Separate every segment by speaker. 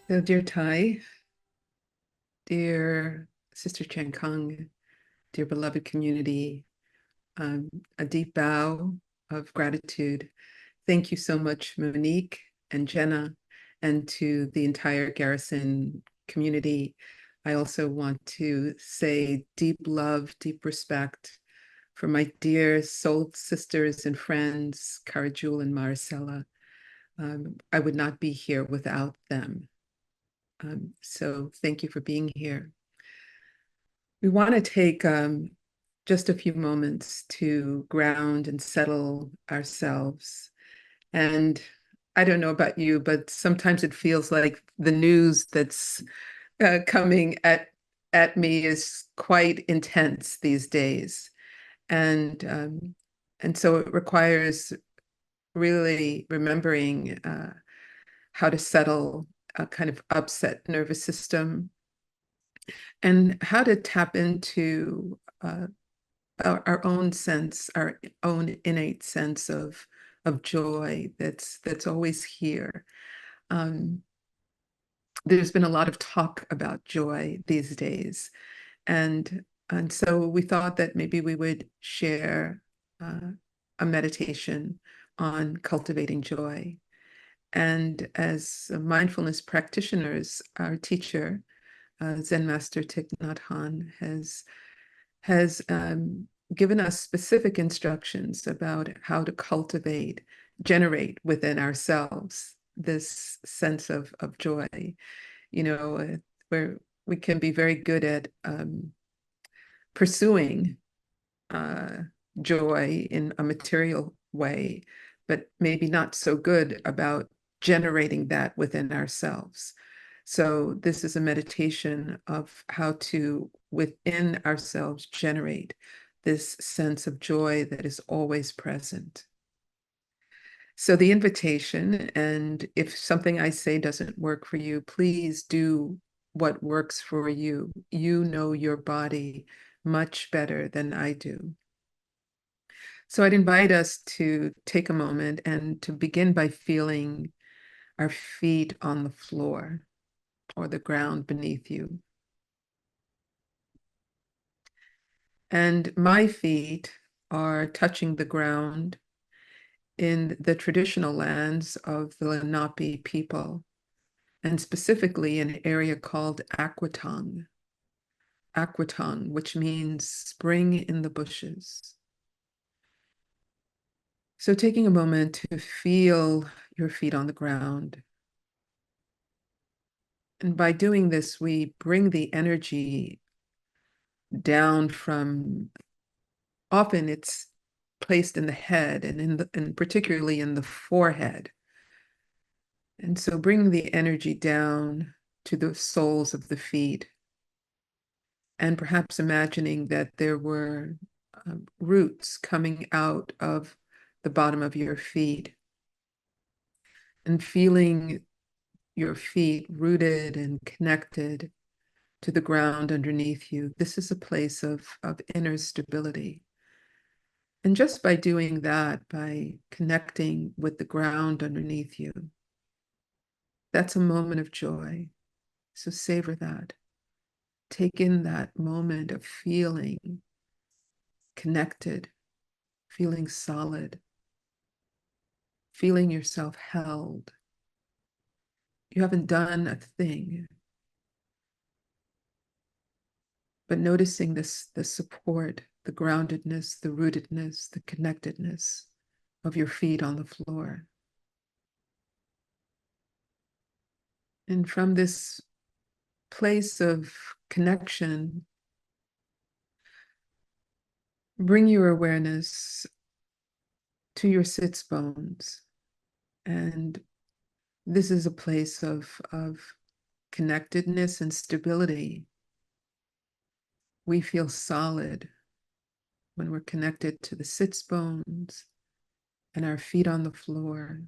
Speaker 1: So, dear Thai, dear Sister Chan Kung, dear beloved community, um, a deep bow of gratitude. Thank you so much, Monique and Jenna, and to the entire Garrison community. I also want to say deep love, deep respect for my dear soul sisters and friends, Cara Jewel and Maricela. I would not be here without them. So thank you for being here. We want to take just a few moments to ground and settle ourselves. And I don't know about you, but sometimes it feels like the news that's coming at me is quite intense these days, and and so it requires really remembering how to settle a kind of upset nervous system and how to tap into our own sense, our own innate sense of joy that's always here. Um, there's been a lot of talk about joy these days, and so we thought that maybe we would share uh, a meditation on cultivating joy. And as mindfulness practitioners, our teacher, Zen Master Thich Nhat Hanh, has given us specific instructions about how to cultivate, generate within ourselves this sense of joy. You know, where we can be very good at pursuing uh, joy in a material way, but maybe not so good about generating that within ourselves. So this is a meditation of how to, within ourselves, generate this sense of joy that is always present. So the invitation, and if something I say doesn't work for you, please do what works for you. You know your body much better than I do. So I'd invite us to take a moment and to begin by feeling our feet on the floor or the ground beneath you. And my feet are touching the ground in the traditional lands of the Lenape people, and specifically in an area called Aquatong. Aquatong, which means spring in the bushes. So taking a moment to feel your feet on the ground. And by doing this, we bring the energy down from, often it's placed in the head and particularly in the forehead. And so bring the energy down to the soles of the feet, and perhaps imagining that there were roots coming out of the bottom of your feet, and feeling your feet rooted and connected to the ground underneath you. This is a place of inner stability. And just by doing that, by connecting with the ground underneath you, that's a moment of joy. So savor that. Take in that moment of feeling connected, feeling solid, feeling yourself held. You haven't done a thing, but noticing this, the support, the groundedness, the rootedness, the connectedness of your feet on the floor. And from this place of connection, bring your awareness to your sits bones. And this is a place of connectedness and stability. We feel solid when we're connected to the sits bones and our feet on the floor.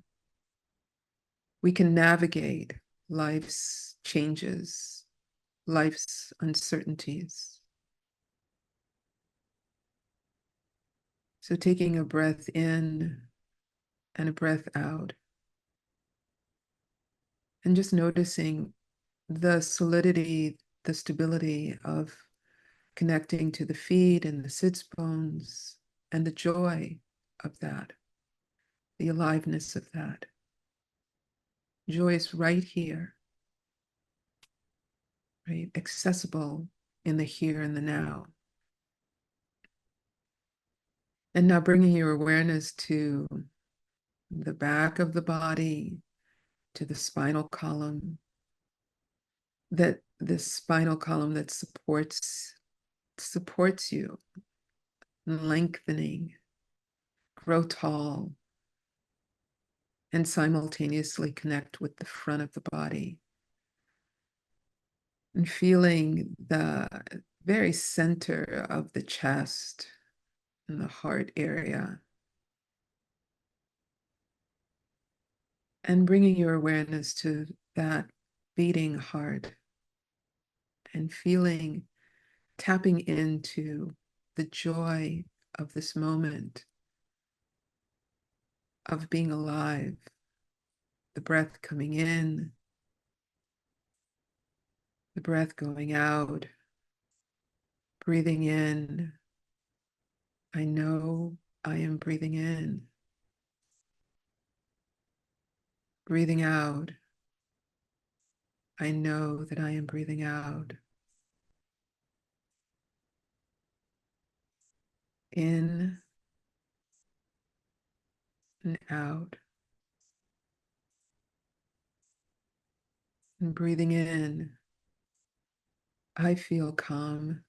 Speaker 1: We can navigate life's changes, life's uncertainties. So taking a breath in and a breath out, and just noticing the solidity, the stability of connecting to the feet and the sits bones and the joy of that, the aliveness of that. Joy is right here, right? Accessible in the here and the now. And now bringing your awareness to the back of the body, to the spinal column, that this spinal column that supports you, lengthening, grow tall, and simultaneously connect with the front of the body. And feeling the very center of the chest and the heart area. And bringing your awareness to that beating heart and feeling, tapping into the joy of this moment of being alive, the breath coming in, the breath going out, breathing in. I know I am breathing in. Breathing out. I know that I am breathing out. In and out. And breathing in, I feel calm.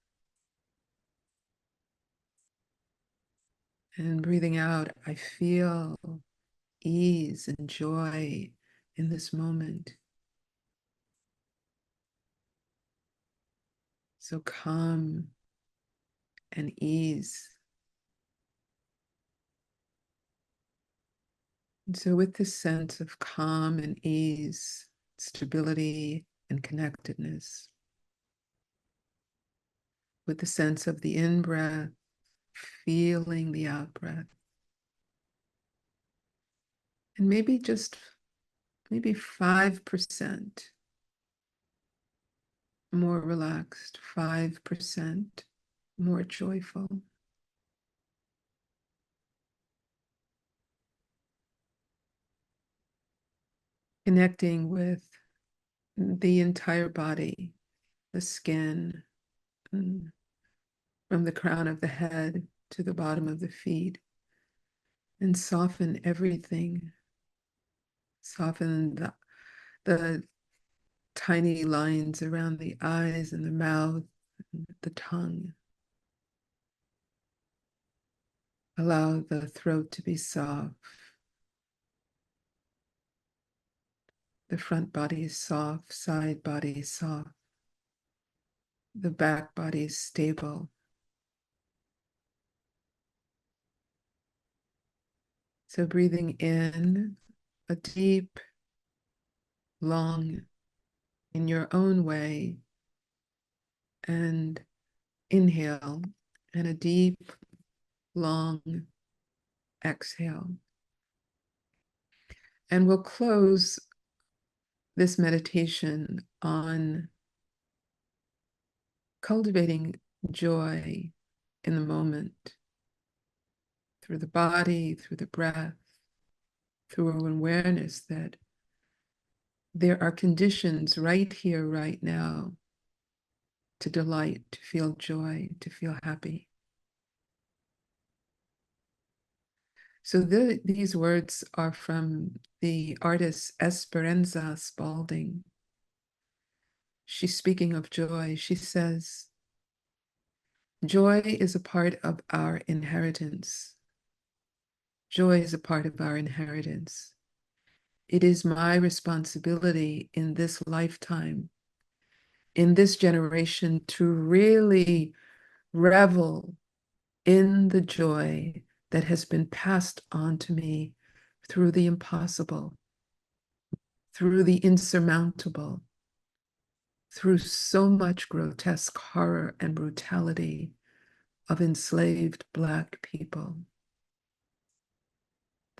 Speaker 1: And breathing out, I feel ease and joy in this moment. So calm and ease. And so with this sense of calm and ease, stability and connectedness, with the sense of the in-breath, feeling the out-breath, and maybe 5% more relaxed, 5% more joyful. Connecting with the entire body, the skin, from the crown of the head to the bottom of the feet, and soften everything. Soften the tiny lines around the eyes and the mouth, and the tongue. Allow the throat to be soft. The front body is soft, side body is soft. The back body is stable. So breathing in a deep, long, in your own way, and inhale, and a deep, long exhale. And we'll close this meditation on cultivating joy in the moment through the body, through the breath, through an awareness that there are conditions right here, right now, to delight, to feel joy, to feel happy. So these words are from the artist Esperanza Spalding. She's speaking of joy. She says, joy is a part of our inheritance. Joy is a part of our inheritance. It is my responsibility in this lifetime, in this generation, to really revel in the joy that has been passed on to me through the impossible, through the insurmountable, through so much grotesque horror and brutality of enslaved Black people,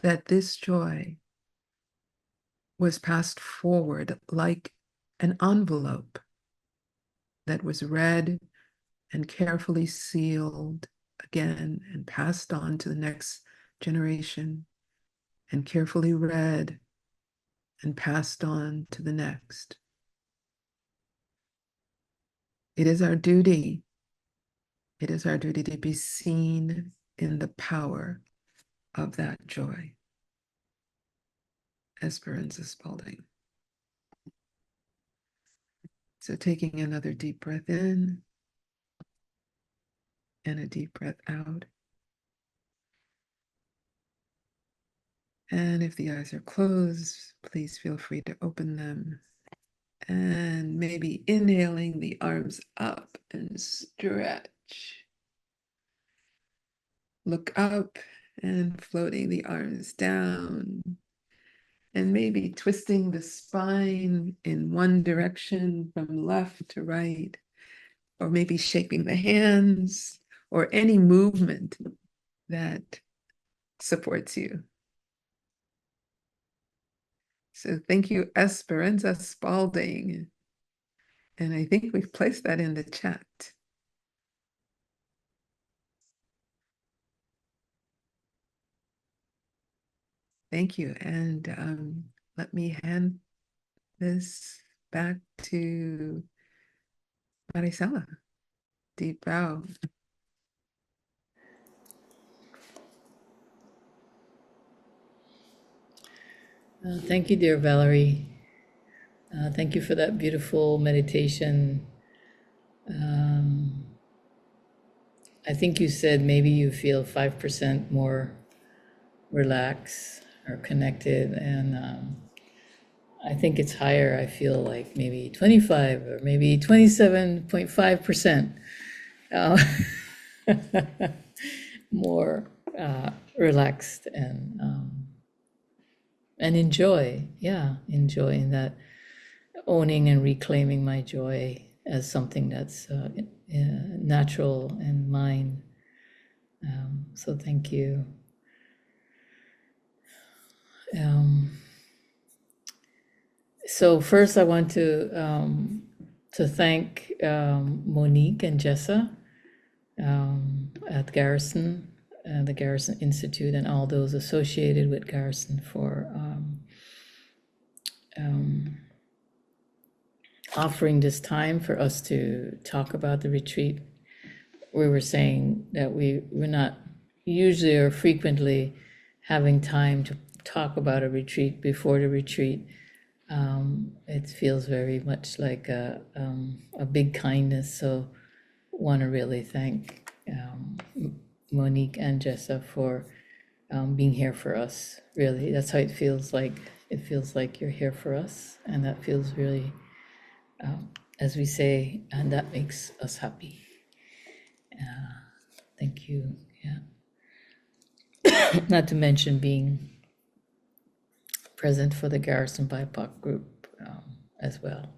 Speaker 1: that this joy was passed forward like an envelope that was read and carefully sealed again and passed on to the next generation, and carefully read and passed on to the next. It is our duty to be seen in the power of that joy. Esperanza Spalding. So taking another deep breath in and a deep breath out. And if the eyes are closed, please feel free to open them. And maybe inhaling the arms up and stretch. Look up and floating the arms down. And maybe twisting the spine in one direction from left to right, or maybe shaping the hands, or any movement that supports you. So thank you, Esperanza Spalding. And I think we've placed that in the chat. Thank you. And let me hand this back to Marisela. Deep bow.
Speaker 2: Thank you, dear Valerie. Thank you for that beautiful meditation. I think you said maybe you feel 5% more relaxed or connected, and I think it's higher. I feel like maybe 25 or maybe 27.5% more relaxed and enjoying that, owning and reclaiming my joy as something that's natural and mine. So thank you. So first I want to thank Monique and Jessa at Garrison, the Garrison Institute, and all those associated with Garrison for offering this time for us to talk about the retreat. We were saying that we're not usually or frequently having time to talk about a retreat before the retreat. It feels very much like a big kindness. So want to really thank Monique and Jessa for being here for us. Really, that's how it feels like. It feels like you're here for us, and that feels really, as we say, and that makes us happy. Thank you. Yeah. Not to mention being present for the Garrison BIPOC group as well.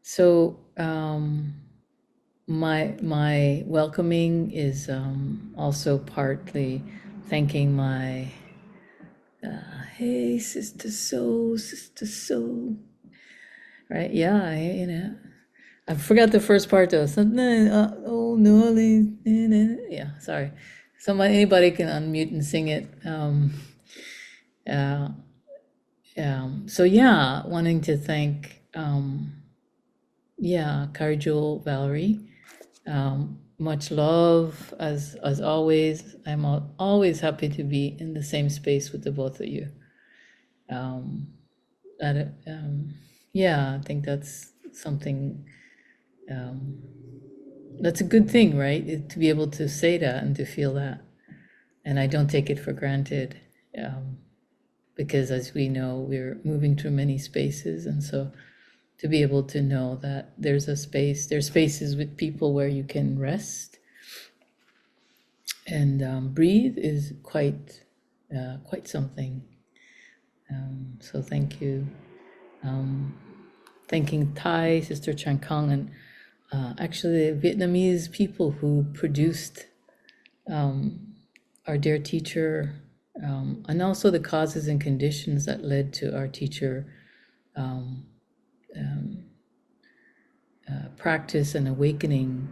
Speaker 2: So my welcoming is also partly thanking my hey sister soul, right? Yeah, I forgot the first part though. Something, oh, New Orleans. Yeah, sorry. Anybody can unmute and sing it. So yeah, wanting to thank, Kari Jewel, Valerie. Much love as always. I'm always happy to be in the same space with the both of you. I think that's something. That's a good thing, right? To be able to say that and to feel that. And I don't take it for granted, because as we know, we're moving through many spaces. And so to be able to know that there's spaces with people where you can rest and breathe is quite something. So thank you. Thanking Thai, Sister Chan Kong, and actually the Vietnamese people who produced our dear teacher, and also the causes and conditions that led to our teacher practice and awakening,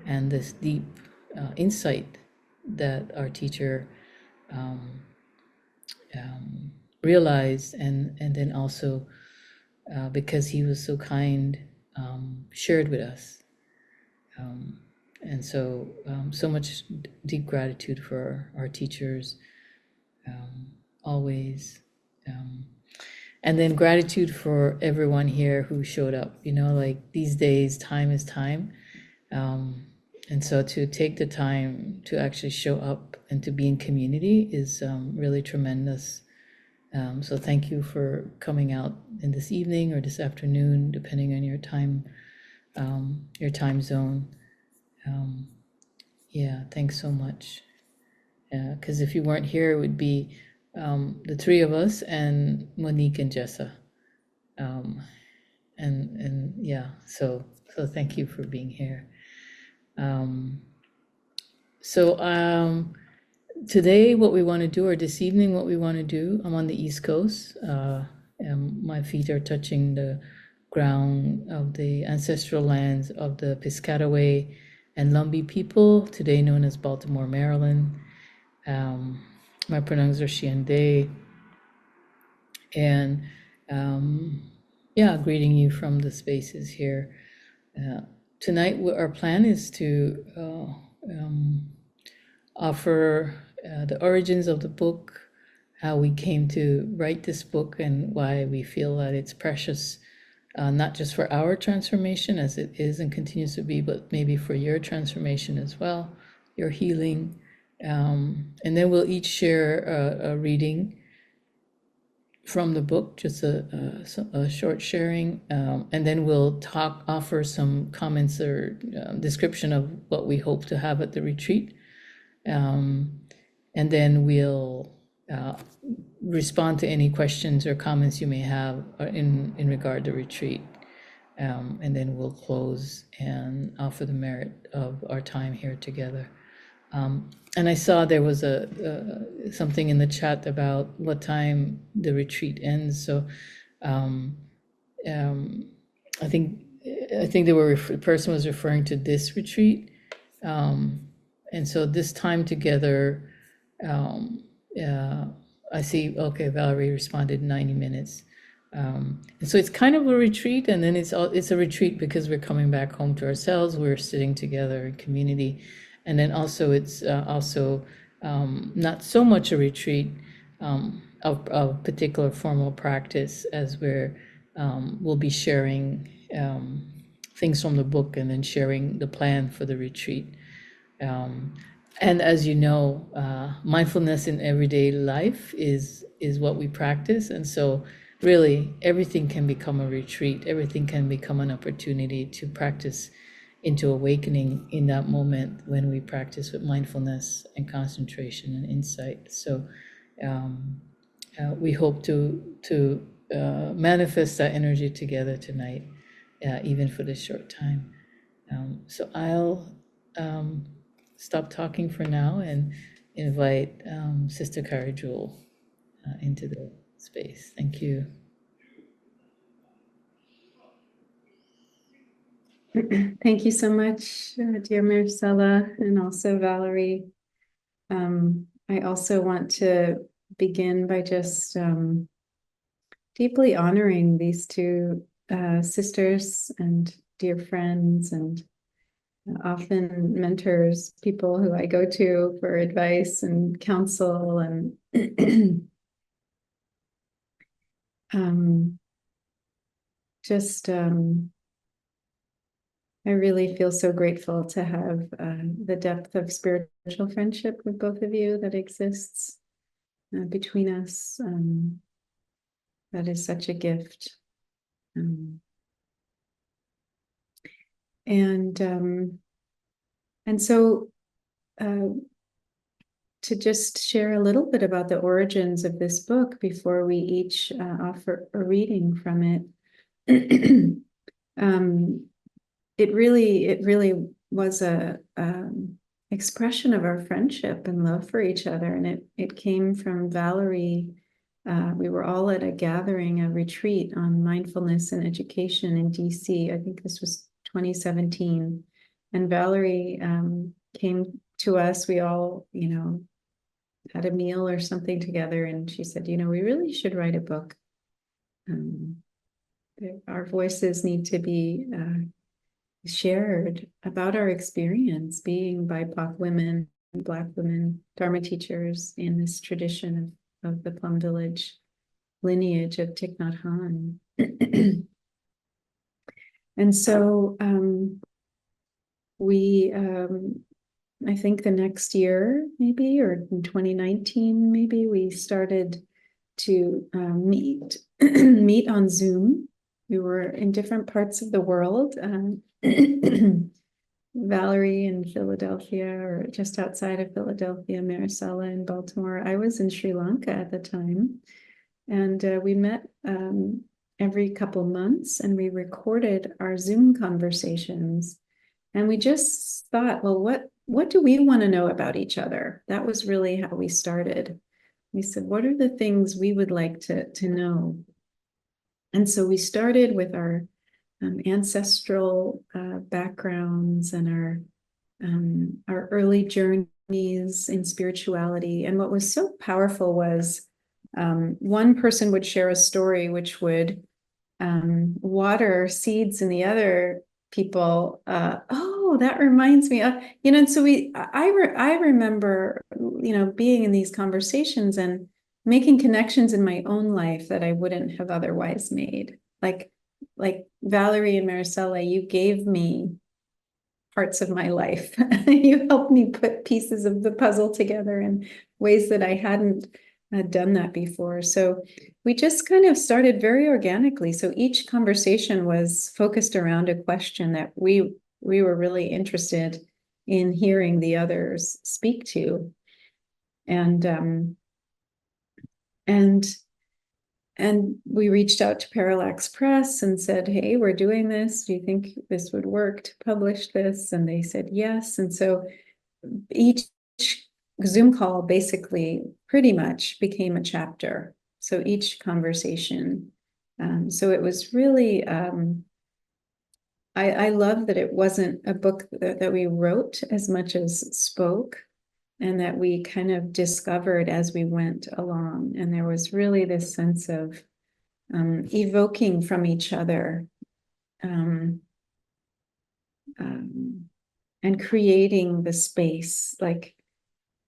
Speaker 2: and this deep insight that our teacher realized, and then also because he was so kind, shared with us. And so, so much deep gratitude for our teachers, always. And then gratitude for everyone here who showed up. You know, like these days, time is time. And so to take the time to actually show up and to be in community is really tremendous. So thank you for coming out in this evening or this afternoon, depending on your time zone. Yeah, thanks so much. Because if you weren't here, it would be the three of us and Monique and Jessa. And yeah, so thank you for being here. Today, what we want to do, or this evening, what we want to do, I'm on the East Coast. And my feet are touching the ground of the ancestral lands of the Piscataway and Lumbee people, today known as Baltimore, Maryland. My pronouns are she and they. And yeah, greeting you from the spaces here. Tonight, our plan is to offer the origins of the book, how we came to write this book, and why we feel that it's precious, not just for our transformation as it is and continues to be, but maybe for your transformation as well, your healing. And then we'll each share a reading from the book, just a short sharing, and then we'll offer some comments or description of what we hope to have at the retreat. And then we'll respond to any questions or comments you may have in regard to retreat. And then we'll close and offer the merit of our time here together. And I saw there was something in the chat about what time the retreat ends. So I think the person was referring to this retreat. And so this time together, I see, okay, Valerie responded 90 minutes. And so it's kind of a retreat, and then it's a retreat because we're coming back home to ourselves, we're sitting together in community. And then also it's not so much a retreat of particular formal practice, as we'll be sharing things from the book and then sharing the plan for the retreat. And as you know, mindfulness in everyday life is what we practice. And so really everything can become a retreat. Everything can become an opportunity to practice into awakening in that moment when we practice with mindfulness and concentration and insight. So we hope to manifest that energy together tonight, even for this short time. So I'll stop talking for now and invite Sister Kara Jewel into the space. Thank you.
Speaker 3: Thank you so much, dear Marcella, and also Valerie. I also want to begin by just deeply honoring these two sisters and dear friends, and often mentors, people who I go to for advice and counsel, and I really feel so grateful to have the depth of spiritual friendship with both of you that exists between us. That is such a gift. And so to just share a little bit about the origins of this book before we each offer a reading from it. It really was a expression of our friendship and love for each other. And it came from Valerie. We were all at a gathering, a retreat on mindfulness and education in DC. I think this was 2017. And Valerie came to us. We all, had a meal or something together. And she said, we really should write a book. Our voices need to be shared about our experience being BIPOC women, Black women, Dharma teachers in this tradition of the Plum Village lineage of Thich Nhat Hanh. And so we, I think the next year, maybe, or in 2019, maybe, we started to meet on Zoom. We were in different parts of the world. Valerie in Philadelphia, or just outside of Philadelphia, Maricela in Baltimore. I was in Sri Lanka at the time. And we met every couple months, and we recorded our Zoom conversations. And we just thought, well, what do we want to know about each other? That was really how we started. We said, what are the things we would like to know? And so we started with our ancestral backgrounds and our early journeys in spirituality. And what was so powerful was one person would share a story which would water seeds in the other people. Oh, that reminds me of, and so I remember, being in these conversations and making connections in my own life that I wouldn't have otherwise made. Like Valerie and Maricela, you gave me parts of my life. You helped me put pieces of the puzzle together in ways that I hadn't done that before. So we just kind of started very organically. So each conversation was focused around a question that we were really interested in hearing the others speak to. And we reached out to Parallax Press and said, hey, we're doing this. Do you think this would work to publish this? And they said yes. And so each Zoom call basically pretty much became a chapter. So each conversation. So it was really, I love that it wasn't a book that we wrote as much as spoke, and that we kind of discovered as we went along. And there was really this sense of evoking from each other and creating the space, like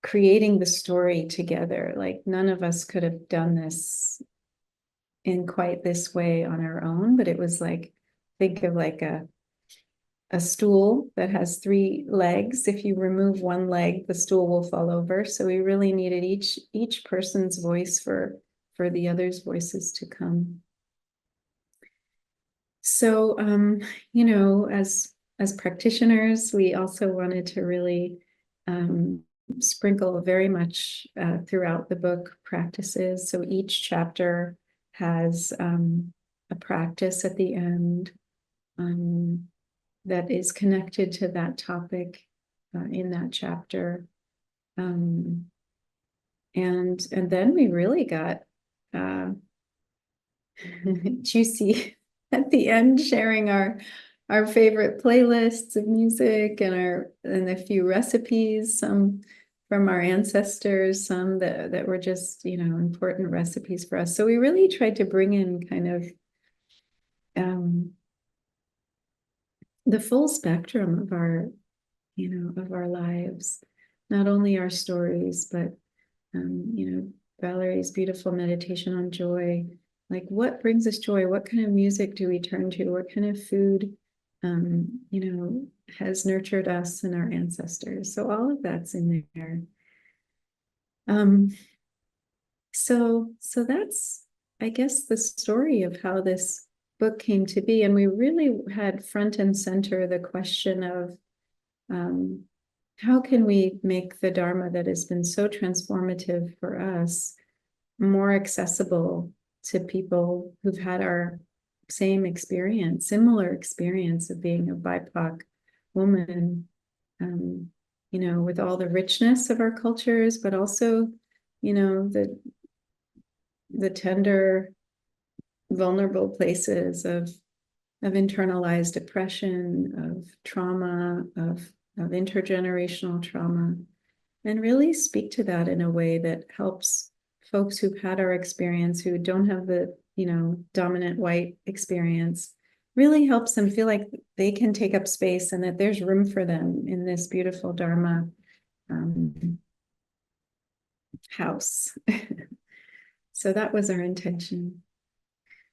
Speaker 3: creating the story together. Like none of us could have done this in quite this way on our own, but it was like, think of like a stool that has 3 legs. If you remove one leg, the stool will fall over. So we really needed each person's voice for the others' voices to come. So, as practitioners, we also wanted to really sprinkle very much throughout the book practices. So each chapter has a practice at the end that is connected to that topic in that chapter. And then we really got juicy at the end, sharing our favorite playlists of music and a few recipes, some from our ancestors, some that were just, important recipes for us. So we really tried to bring in kind of the full spectrum of our lives, not only our stories, but, Valerie's beautiful meditation on joy. Like, what brings us joy? What kind of music do we turn to? What kind of food, has nurtured us and our ancestors? So all of that's in there. So that's, I guess, the story of how this book came to be. And we really had front and center the question of how can we make the Dharma that has been so transformative for us more accessible to people who've had our same experience, similar experience of being a BIPOC woman you know, with all the richness of our cultures, but also, you know, the tender, vulnerable places of internalized oppression, of trauma, of intergenerational trauma, and really speak to that in a way that helps folks who've had our experience, who don't have the, you know, dominant white experience, really helps them feel like they can take up space and that there's room for them in this beautiful Dharma house. So that was our intention.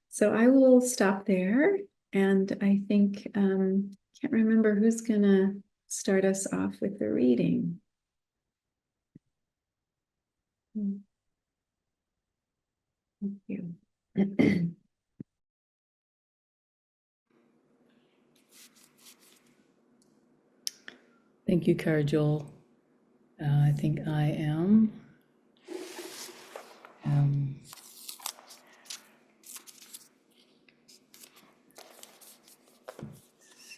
Speaker 3: So I will stop there. And I think, can't remember who's gonna start us off with the reading. Thank you.
Speaker 2: Thank you, Kara-Joel. I think I am.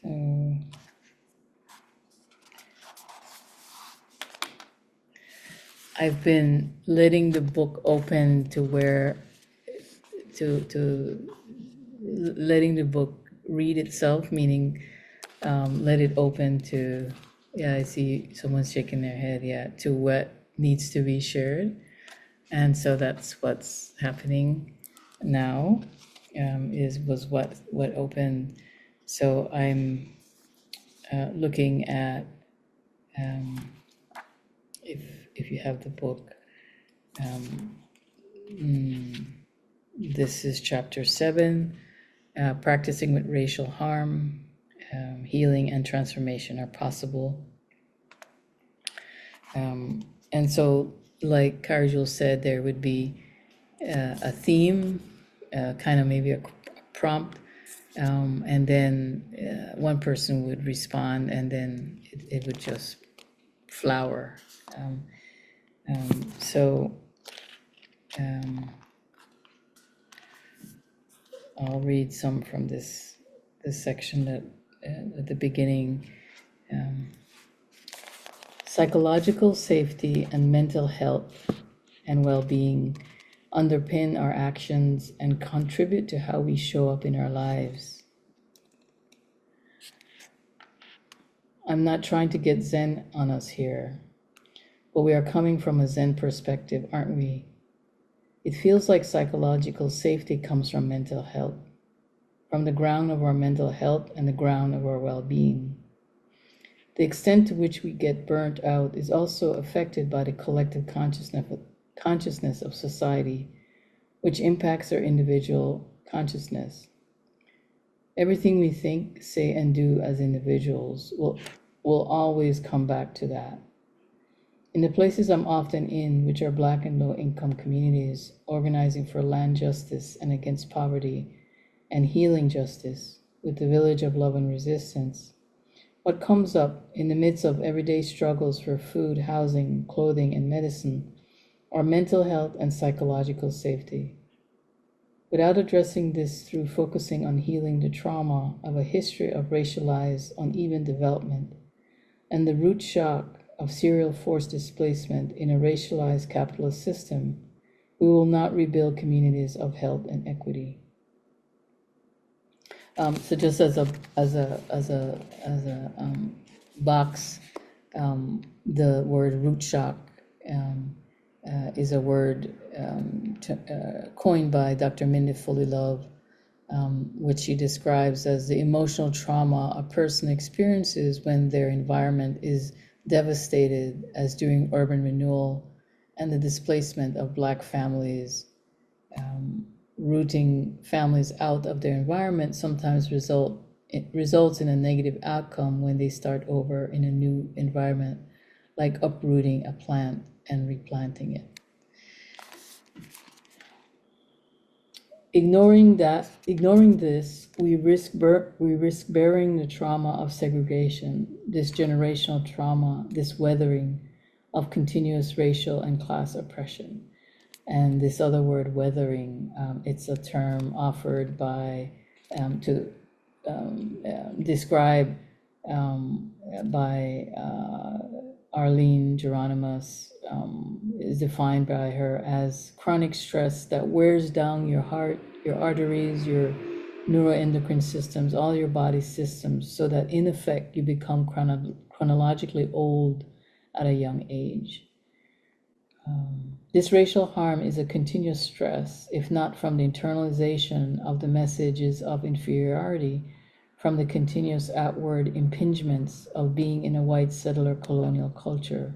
Speaker 2: So I've been letting the book open to where to letting the book read itself, meaning let it open to, yeah, I see someone's shaking their head, yeah, to what needs to be shared. And so that's what's happening now, was what opened. So I'm looking at, if you have the book, this is chapter 7, practicing with racial harm, healing and transformation are possible. And so, like Kara-Joel said, there would be a theme, kind of maybe a prompt, and then one person would respond, and then it would just flower. So I'll read some from this section that at the beginning. Psychological safety and mental health and well-being underpin our actions and contribute to how we show up in our lives. I'm not trying to get Zen on us here, but we are coming from a Zen perspective, aren't we? It feels like psychological safety comes from mental health, from the ground of our mental health and the ground of our well-being. The extent to which we get burnt out is also affected by the collective consciousness of society, which impacts our individual consciousness. Everything we think, say, and do as individuals will always come back to that. In the places I'm often in, which are Black and low-income communities, organizing for land justice and against poverty, and healing justice with the Village of Love and Resistance, what comes up in the midst of everyday struggles for food, housing, clothing, and medicine are mental health and psychological safety. Without addressing this through focusing on healing the trauma of a history of racialized, uneven development and the root shock of serial forced displacement in a racialized capitalist system, we will not rebuild communities of health and equity. So just as a box, the word root shock is a word coined by Dr. Mindy Foley Love, which she describes as the emotional trauma a person experiences when their environment is devastated, as during urban renewal and the displacement of Black families. Rooting families out of their environment sometimes results in a negative outcome when they start over in a new environment, like uprooting a plant and replanting it. Ignoring this, we risk bearing the trauma of segregation, this generational trauma, this weathering of continuous racial and class oppression. And this other word, weathering, it's a term offered by to describe by Arlene Geronimus, is defined by her as chronic stress that wears down your heart, your arteries, your neuroendocrine systems, all your body systems, so that in effect you become chronologically old at a young age. This racial harm is a continuous stress, if not from the internalization of the messages of inferiority, from the continuous outward impingements of being in a white settler colonial culture.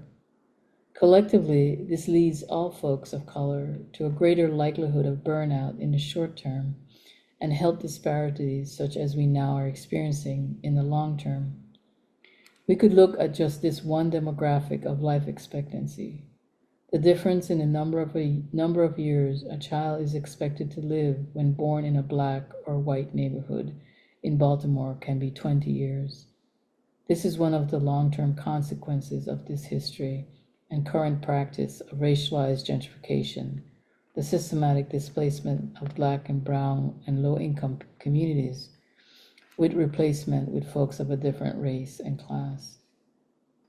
Speaker 2: Collectively, this leads all folks of color to a greater likelihood of burnout in the short term and health disparities such as we now are experiencing in the long term. We could look at just this one demographic of life expectancy. The difference in the number of years a child is expected to live when born in a Black or white neighborhood in Baltimore can be 20 years. This is one of the long-term consequences of this history and current practice of racialized gentrification, the systematic displacement of Black and brown and low-income communities with replacement with folks of a different race and class.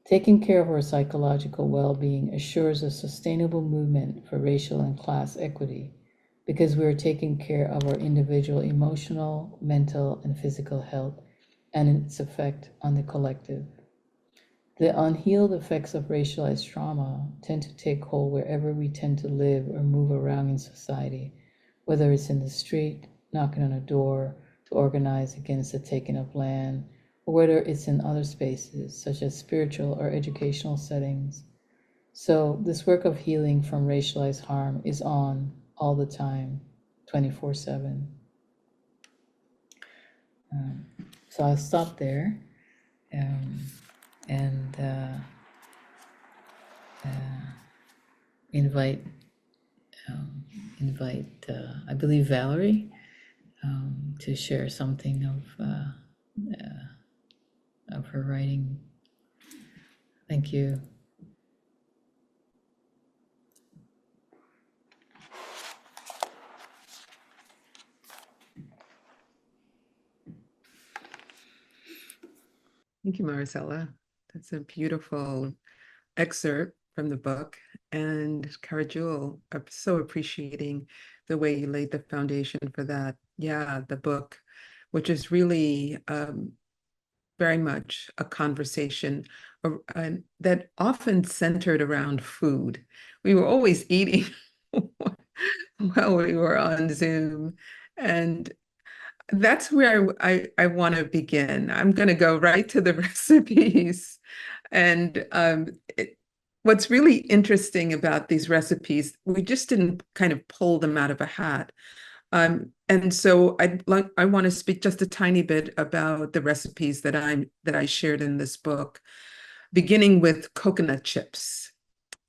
Speaker 2: Taking care of our psychological well-being assures a sustainable movement for racial and class equity because we are taking care of our individual emotional, mental, and physical health and its effect on the collective. The unhealed effects of racialized trauma tend to take hold wherever we tend to live or move around in society, whether it's in the street, knocking on a door to organize against the taking of land, or whether it's in other spaces, such as spiritual or educational settings. So this work of healing from racialized harm is on all the time, 24/7. So I'll stop there and invite, I believe, Valerie to share something of her writing. Thank you.
Speaker 1: Thank you, Maricela. That's a beautiful excerpt from the book. And Karajul, I'm so appreciating the way you laid the foundation for that. Yeah, the book, which is really very much a conversation that often centered around food. We were always eating while we were on Zoom. And that's where I want to begin. I'm going to go right to the recipes. And what's really interesting about these recipes, we just didn't kind of pull them out of a hat. And so I want to speak just a tiny bit about the recipes that I shared in this book, beginning with coconut chips.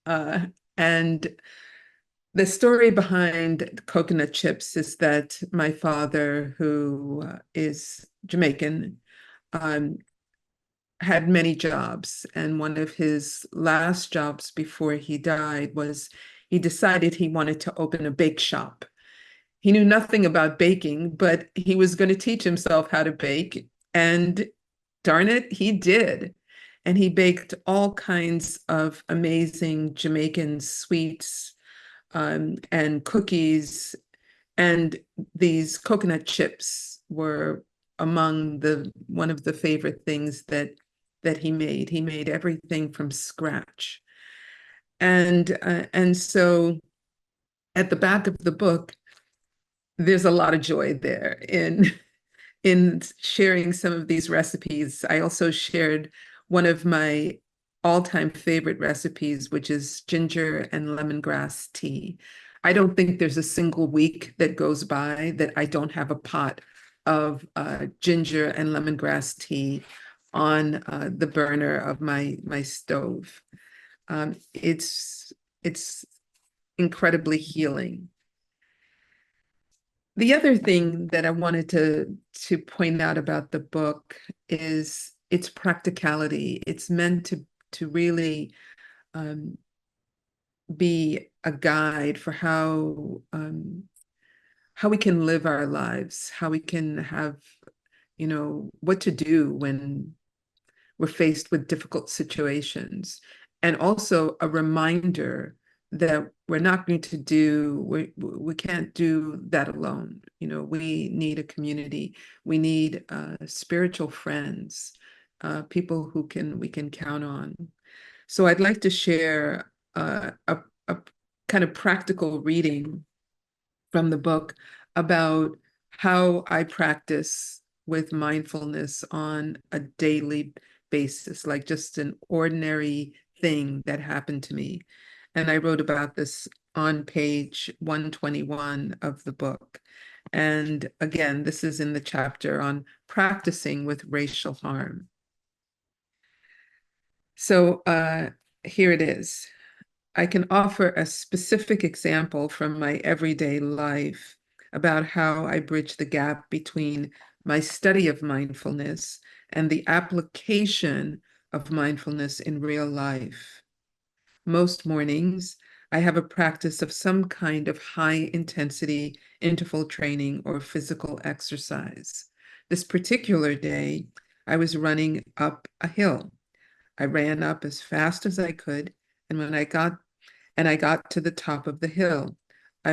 Speaker 1: And the story behind coconut chips is that my father, who is Jamaican, had many jobs. And one of his last jobs before he died was he decided he wanted to open a bake shop. He knew nothing about baking, but he was going to teach himself how to bake. And darn it, he did. And he baked all kinds of amazing Jamaican sweets and cookies. And these coconut chips were among one of the favorite things that he made. He made everything from scratch. And so at the back of the book, there's a lot of joy there in sharing some of these recipes. I also shared one of my all-time favorite recipes, which is ginger and lemongrass tea. I don't think there's a single week that goes by that I don't have a pot of ginger and lemongrass tea on the burner of my stove. It's incredibly healing. The other thing that I wanted to point out about the book is its practicality. It's meant to really be a guide for how we can live our lives, how we can have, what to do when we're faced with difficult situations. and also a reminder that we're not going to do, we can't do that alone. You know, we need a community. We need spiritual friends, people who we can count on. So I'd like to share a kind of practical reading from the book about how I practice with mindfulness on a daily basis, like just an ordinary thing that happened to me. And I wrote about this on page 121 of the book. And again, this is in the chapter on practicing with racial harm. So here it is. I can offer a specific example from my everyday life about how I bridge the gap between my study of mindfulness and the application of mindfulness in real life. Most mornings, I have a practice of some kind of high intensity interval training or physical exercise. This particular day, I was running up a hill. I ran up as fast as I could, and when I got to the top of the hill, I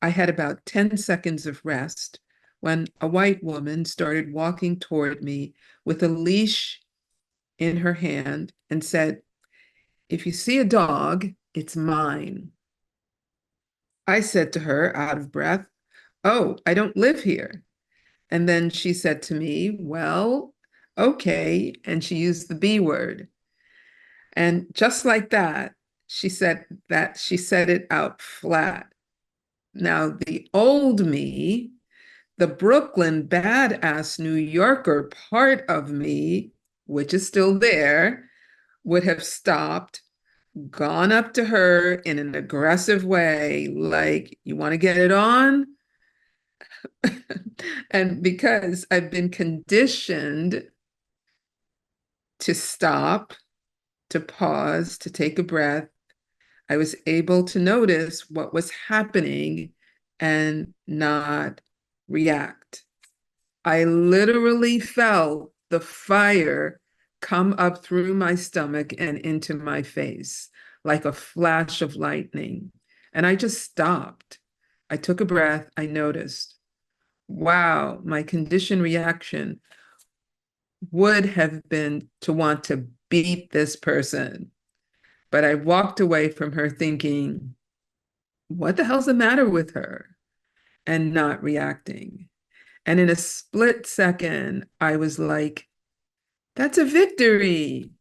Speaker 1: had about 10 seconds of rest when a white woman started walking toward me with a leash in her hand and said, "If you see a dog, it's mine." I said to her, out of breath, "Oh, I don't live here." And then she said to me, "Well, okay." And she used the B word. And just like that, she said it out flat. Now, the old me, the Brooklyn badass New Yorker part of me, which is still there, would have stopped, gone up to her in an aggressive way, like, "You want to get it on?" And because I've been conditioned to stop, to pause, to take a breath, I was able to notice what was happening and not react. I literally felt the fire come up through my stomach and into my face like a flash of lightning. And I just stopped. I took a breath. I noticed, wow, my conditioned reaction would have been to want to beat this person. But I walked away from her thinking, what the hell's the matter with her? And not reacting. And in a split second, I was like, that's a victory.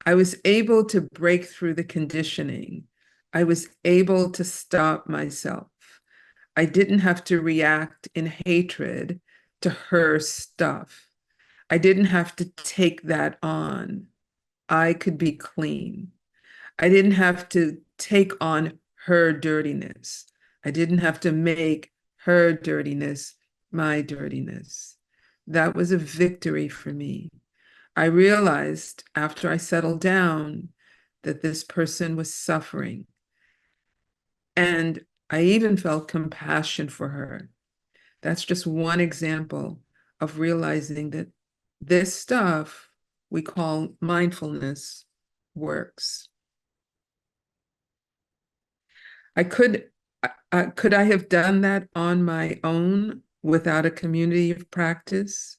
Speaker 1: I was able to break through the conditioning. I was able to stop myself. I didn't have to react in hatred to her stuff. I didn't have to take that on. I could be clean. I didn't have to take on her dirtiness. I didn't have to make her dirtiness my dirtiness. That was a victory for me. I realized after I settled down that this person was suffering. And I even felt compassion for her. That's just one example of realizing that this stuff we call mindfulness works. Could I have done that on my own without a community of practice?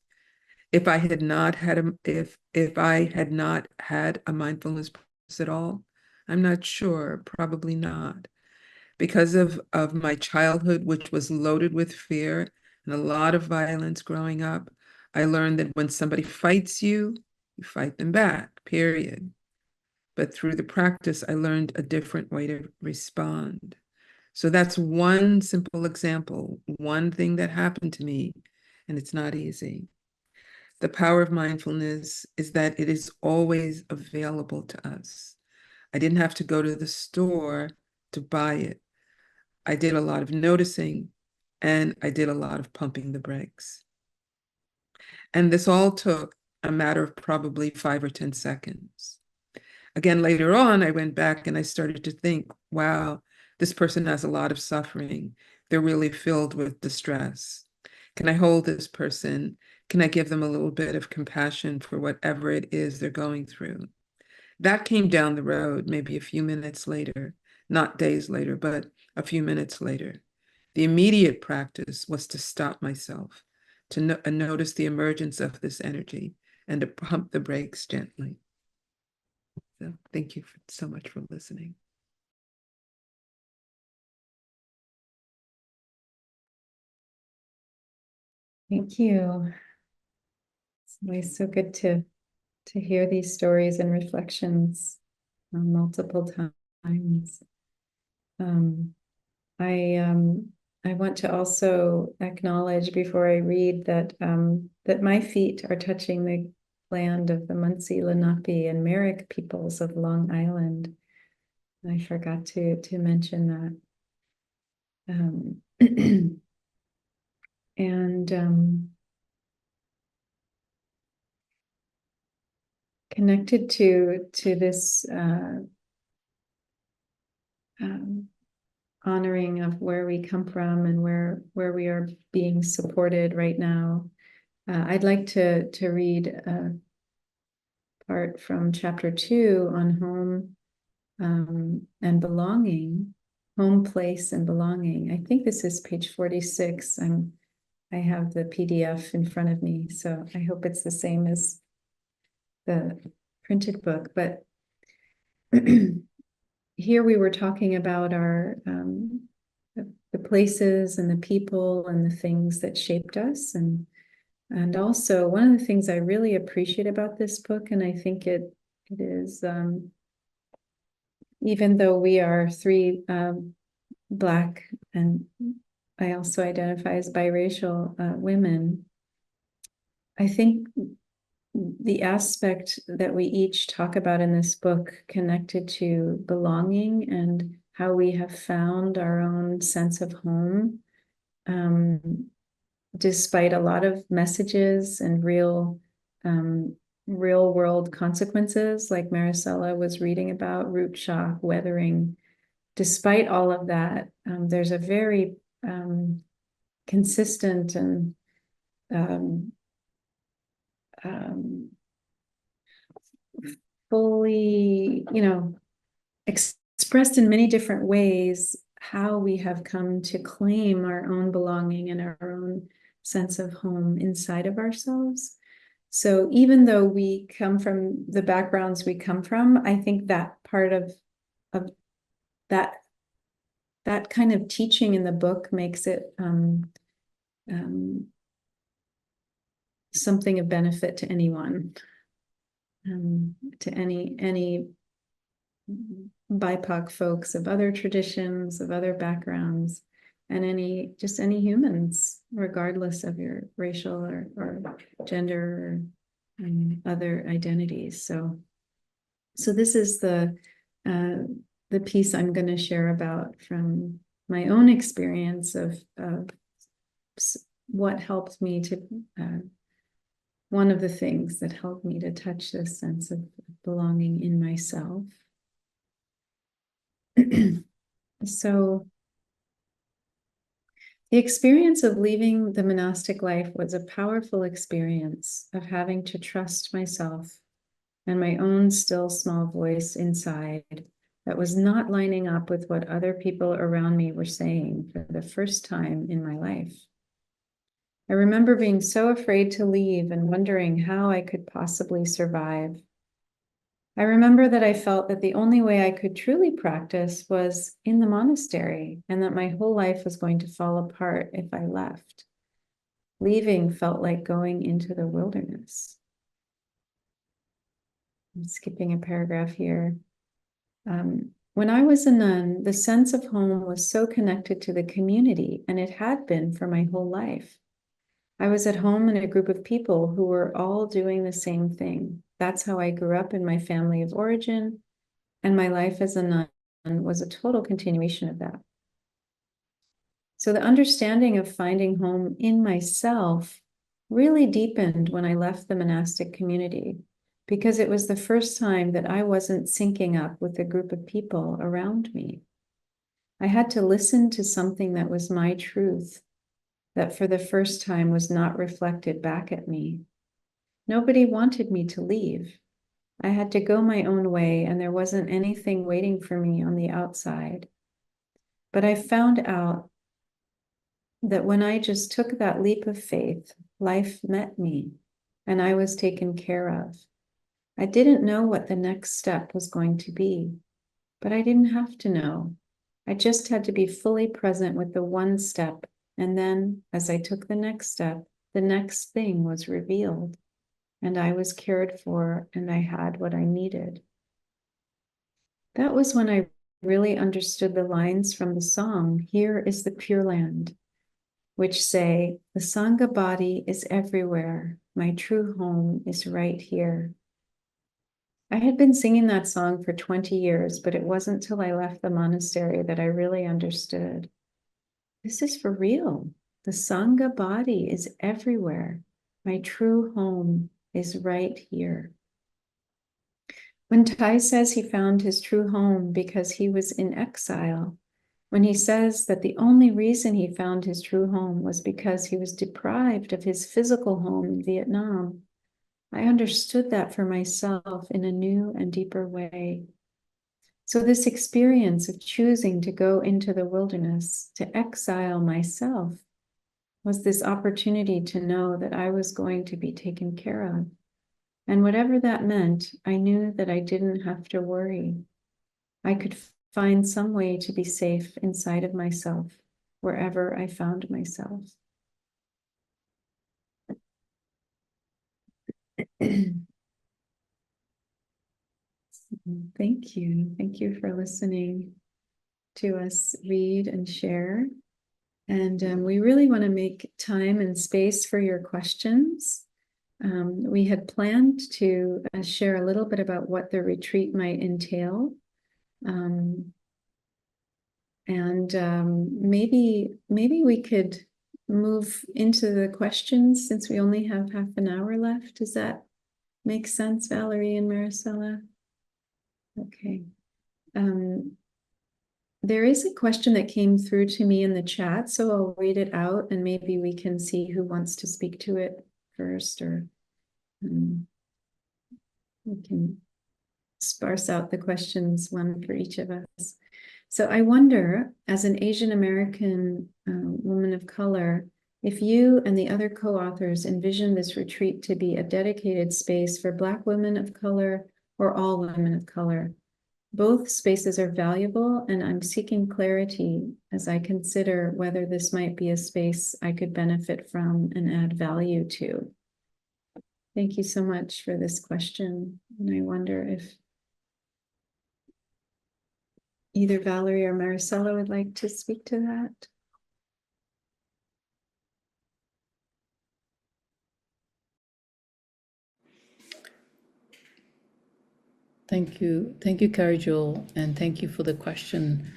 Speaker 1: If I had not had if I had not had a mindfulness practice at all? I'm not sure, probably not. Because of my childhood, which was loaded with fear and a lot of violence growing up, I learned that when somebody fights you, you fight them back, period. But through the practice, I learned a different way to respond. So that's one simple example, one thing that happened to me, and it's not easy. The power of mindfulness is that it is always available to us. I didn't have to go to the store to buy it. I did a lot of noticing, and I did a lot of pumping the brakes. And this all took a matter of probably 5 or 10 seconds. Again, later on, I went back and I started to think, wow, this person has a lot of suffering. They're really filled with distress. Can I hold this person? Can I give them a little bit of compassion for whatever it is they're going through? That came down the road, maybe a few minutes later, not days later, but a few minutes later. The immediate practice was to stop myself, to notice the emergence of this energy and to pump the brakes gently. So thank you so much for listening.
Speaker 3: Thank you. It's always so good to hear these stories and reflections multiple times. I want to also acknowledge before I read that that my feet are touching the land of the Munsee, Lenape, and Merrick peoples of Long Island. I forgot to mention that. And connected to this honoring of where we come from and where we are being supported right now. I'd like to read a part from chapter 2 on home and belonging, home, place, and belonging. I think this is page 46. I have the PDF in front of me, so I hope it's the same as the printed book. But here we were talking about our the places and the people and the things that shaped us, and also one of the things I really appreciate about this book, and I think it is even though we are three Black, and I also identify as biracial women, I think the aspect that we each talk about in this book connected to belonging and how we have found our own sense of home, despite a lot of messages and real world consequences, like Maricela was reading about, root shock, weathering. Despite all of that, there's a very consistent and fully, expressed in many different ways, how we have come to claim our own belonging and our own sense of home inside of ourselves. So even though we come from the backgrounds we come from, I think that part of that kind of teaching in the book makes it something of benefit to anyone, to any BIPOC folks of other traditions, of other backgrounds, and any humans, regardless of your racial or gender or other identities. So this is the piece I'm going to share about from my own experience of what helped me to one of the things that helped me to touch this sense of belonging in myself. So the experience of leaving the monastic life was a powerful experience of having to trust myself and my own still small voice inside that was not lining up with what other people around me were saying for the first time in my life. I remember being so afraid to leave and wondering how I could possibly survive. I remember that I felt that the only way I could truly practice was in the monastery, and that my whole life was going to fall apart if I left. Leaving felt like going into the wilderness. I'm skipping a paragraph here. When I was a nun, the sense of home was so connected to the community, and it had been for my whole life. I was at home in a group of people who were all doing the same thing. That's how I grew up in my family of origin, and my life as a nun was a total continuation of that. So the understanding of finding home in myself really deepened when I left the monastic community, because it was the first time that I wasn't syncing up with a group of people around me. I had to listen to something that was my truth, that for the first time was not reflected back at me. Nobody wanted me to leave. I had to go my own way, and there wasn't anything waiting for me on the outside. But I found out that when I just took that leap of faith, life met me and I was taken care of. I didn't know what the next step was going to be, but I didn't have to know. I just had to be fully present with the one step. And then as I took the next step, the next thing was revealed and I was cared for and I had what I needed. That was when I really understood the lines from the song, "Here is the Pure Land," which say, "The Sangha body is everywhere. My true home is right here." I had been singing that song for 20 years, but it wasn't till I left the monastery that I really understood. This is for real. The Sangha body is everywhere. My true home is right here. When Tai says he found his true home because he was in exile, when he says that the only reason he found his true home was because he was deprived of his physical home in Vietnam, I understood that for myself in a new and deeper way. So this experience of choosing to go into the wilderness, to exile myself, was this opportunity to know that I was going to be taken care of. And whatever that meant, I knew that I didn't have to worry. I could find some way to be safe inside of myself, wherever I found myself. Thank you. Thank you for listening to us read and share. And we really want to make time and space for your questions. We had planned to share a little bit about what the retreat might entail. Maybe we could move into the questions since we only have half an hour left. Does that make sense, Valerie and Maricela? Okay. There is a question that came through to me in the chat, so I'll read it out and maybe we can see who wants to speak to it first, or we can sparse out the questions, one for each of us. So I wonder, as an Asian American woman of color, if you and the other co-authors envision this retreat to be a dedicated space for Black women of color or all women of color. Both spaces are valuable, and I'm seeking clarity as I consider whether this might be a space I could benefit from and add value to. Thank you so much for this question. And I wonder if either Valerie or Maricela would like to speak to that.
Speaker 2: Thank you, Carrie Joel, and thank you for the question.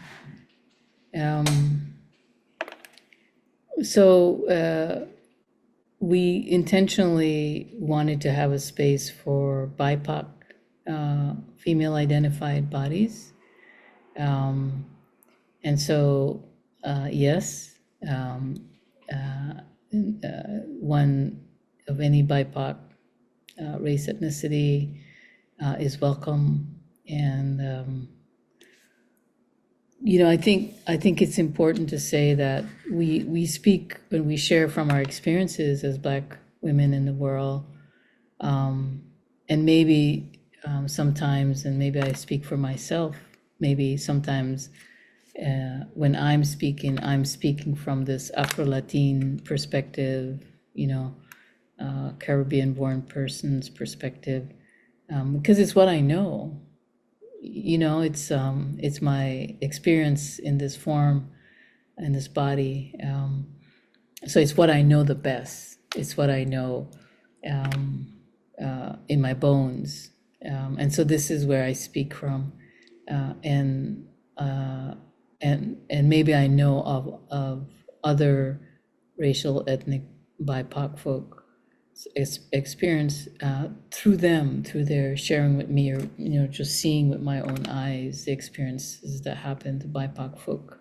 Speaker 2: We intentionally wanted to have a space for BIPOC female identified bodies. And so, yes, one of any BIPOC race, ethnicity is welcome. And, I think it's important to say that we speak when we share from our experiences as Black women in the world. And maybe sometimes, and maybe I speak for myself, maybe sometimes when I'm speaking from this Afro-Latin perspective, Caribbean-born person's perspective, because it's what I know. It's my experience in this form, in this body. So it's what I know the best. It's what I know in my bones. And so this is where I speak from. And maybe I know of other racial, ethnic, BIPOC folk experience through them, through their sharing with me, or just seeing with my own eyes the experiences that happen to BIPOC folk.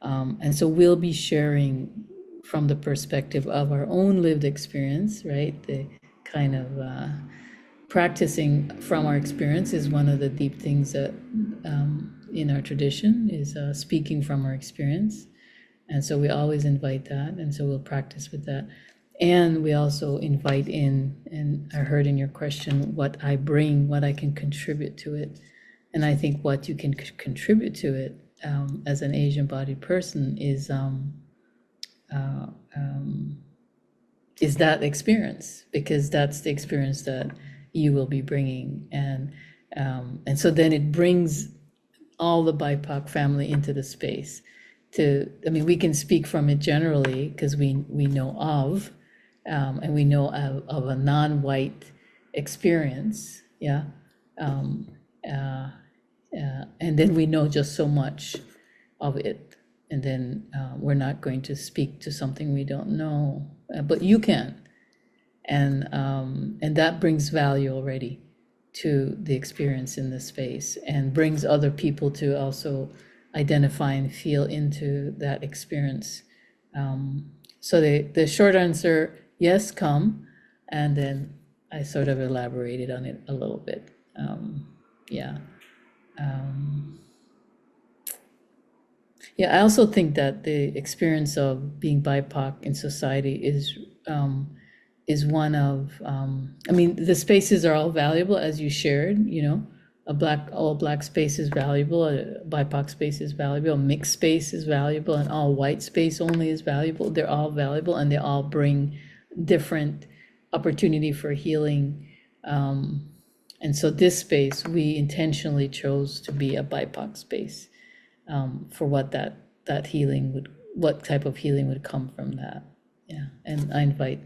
Speaker 2: And so we'll be sharing from the perspective of our own lived experience, right? The kind of practicing from our experience is one of the deep things that in our tradition is speaking from our experience. And so we always invite that. And so we'll practice with that. And we also invite in, and I heard in your question, what I bring, what I can contribute to it. And I think what you can contribute to it as an Asian-bodied person is that experience, because that's the experience that you will be bringing. And so then it brings all the BIPOC family into the space. I mean, we can speak from it generally because we know of, and we know of a non-white experience, yeah. And then we know just so much of it, and then we're not going to speak to something we don't know, but you can, and that brings value already to the experience in the space, and brings other people to also identify and feel into that experience. So the short answer, yes, come, and then I sort of elaborated on it a little bit. Yeah. Yeah, I also think that the experience of being BIPOC in society is one of, I mean, the spaces are all valuable, as you shared, you know, all black space is valuable, a BIPOC space is valuable, a mixed space is valuable, and all white space only is valuable. They're all valuable, and they all bring different opportunity for healing. And so this space, we intentionally chose to be a BIPOC space, for what that healing would, what type of healing would come from that. Yeah, and I invite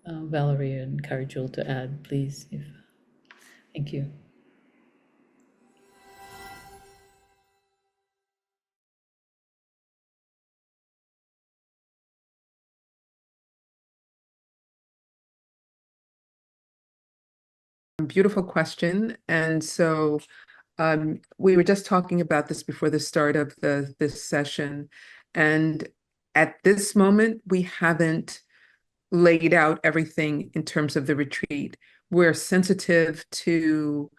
Speaker 2: Valerie and Karjul to add, please. Thank you.
Speaker 1: Beautiful question. And so we were just talking about this before the start of this session. And at this moment, we haven't laid out everything in terms of the retreat. We're sensitive to,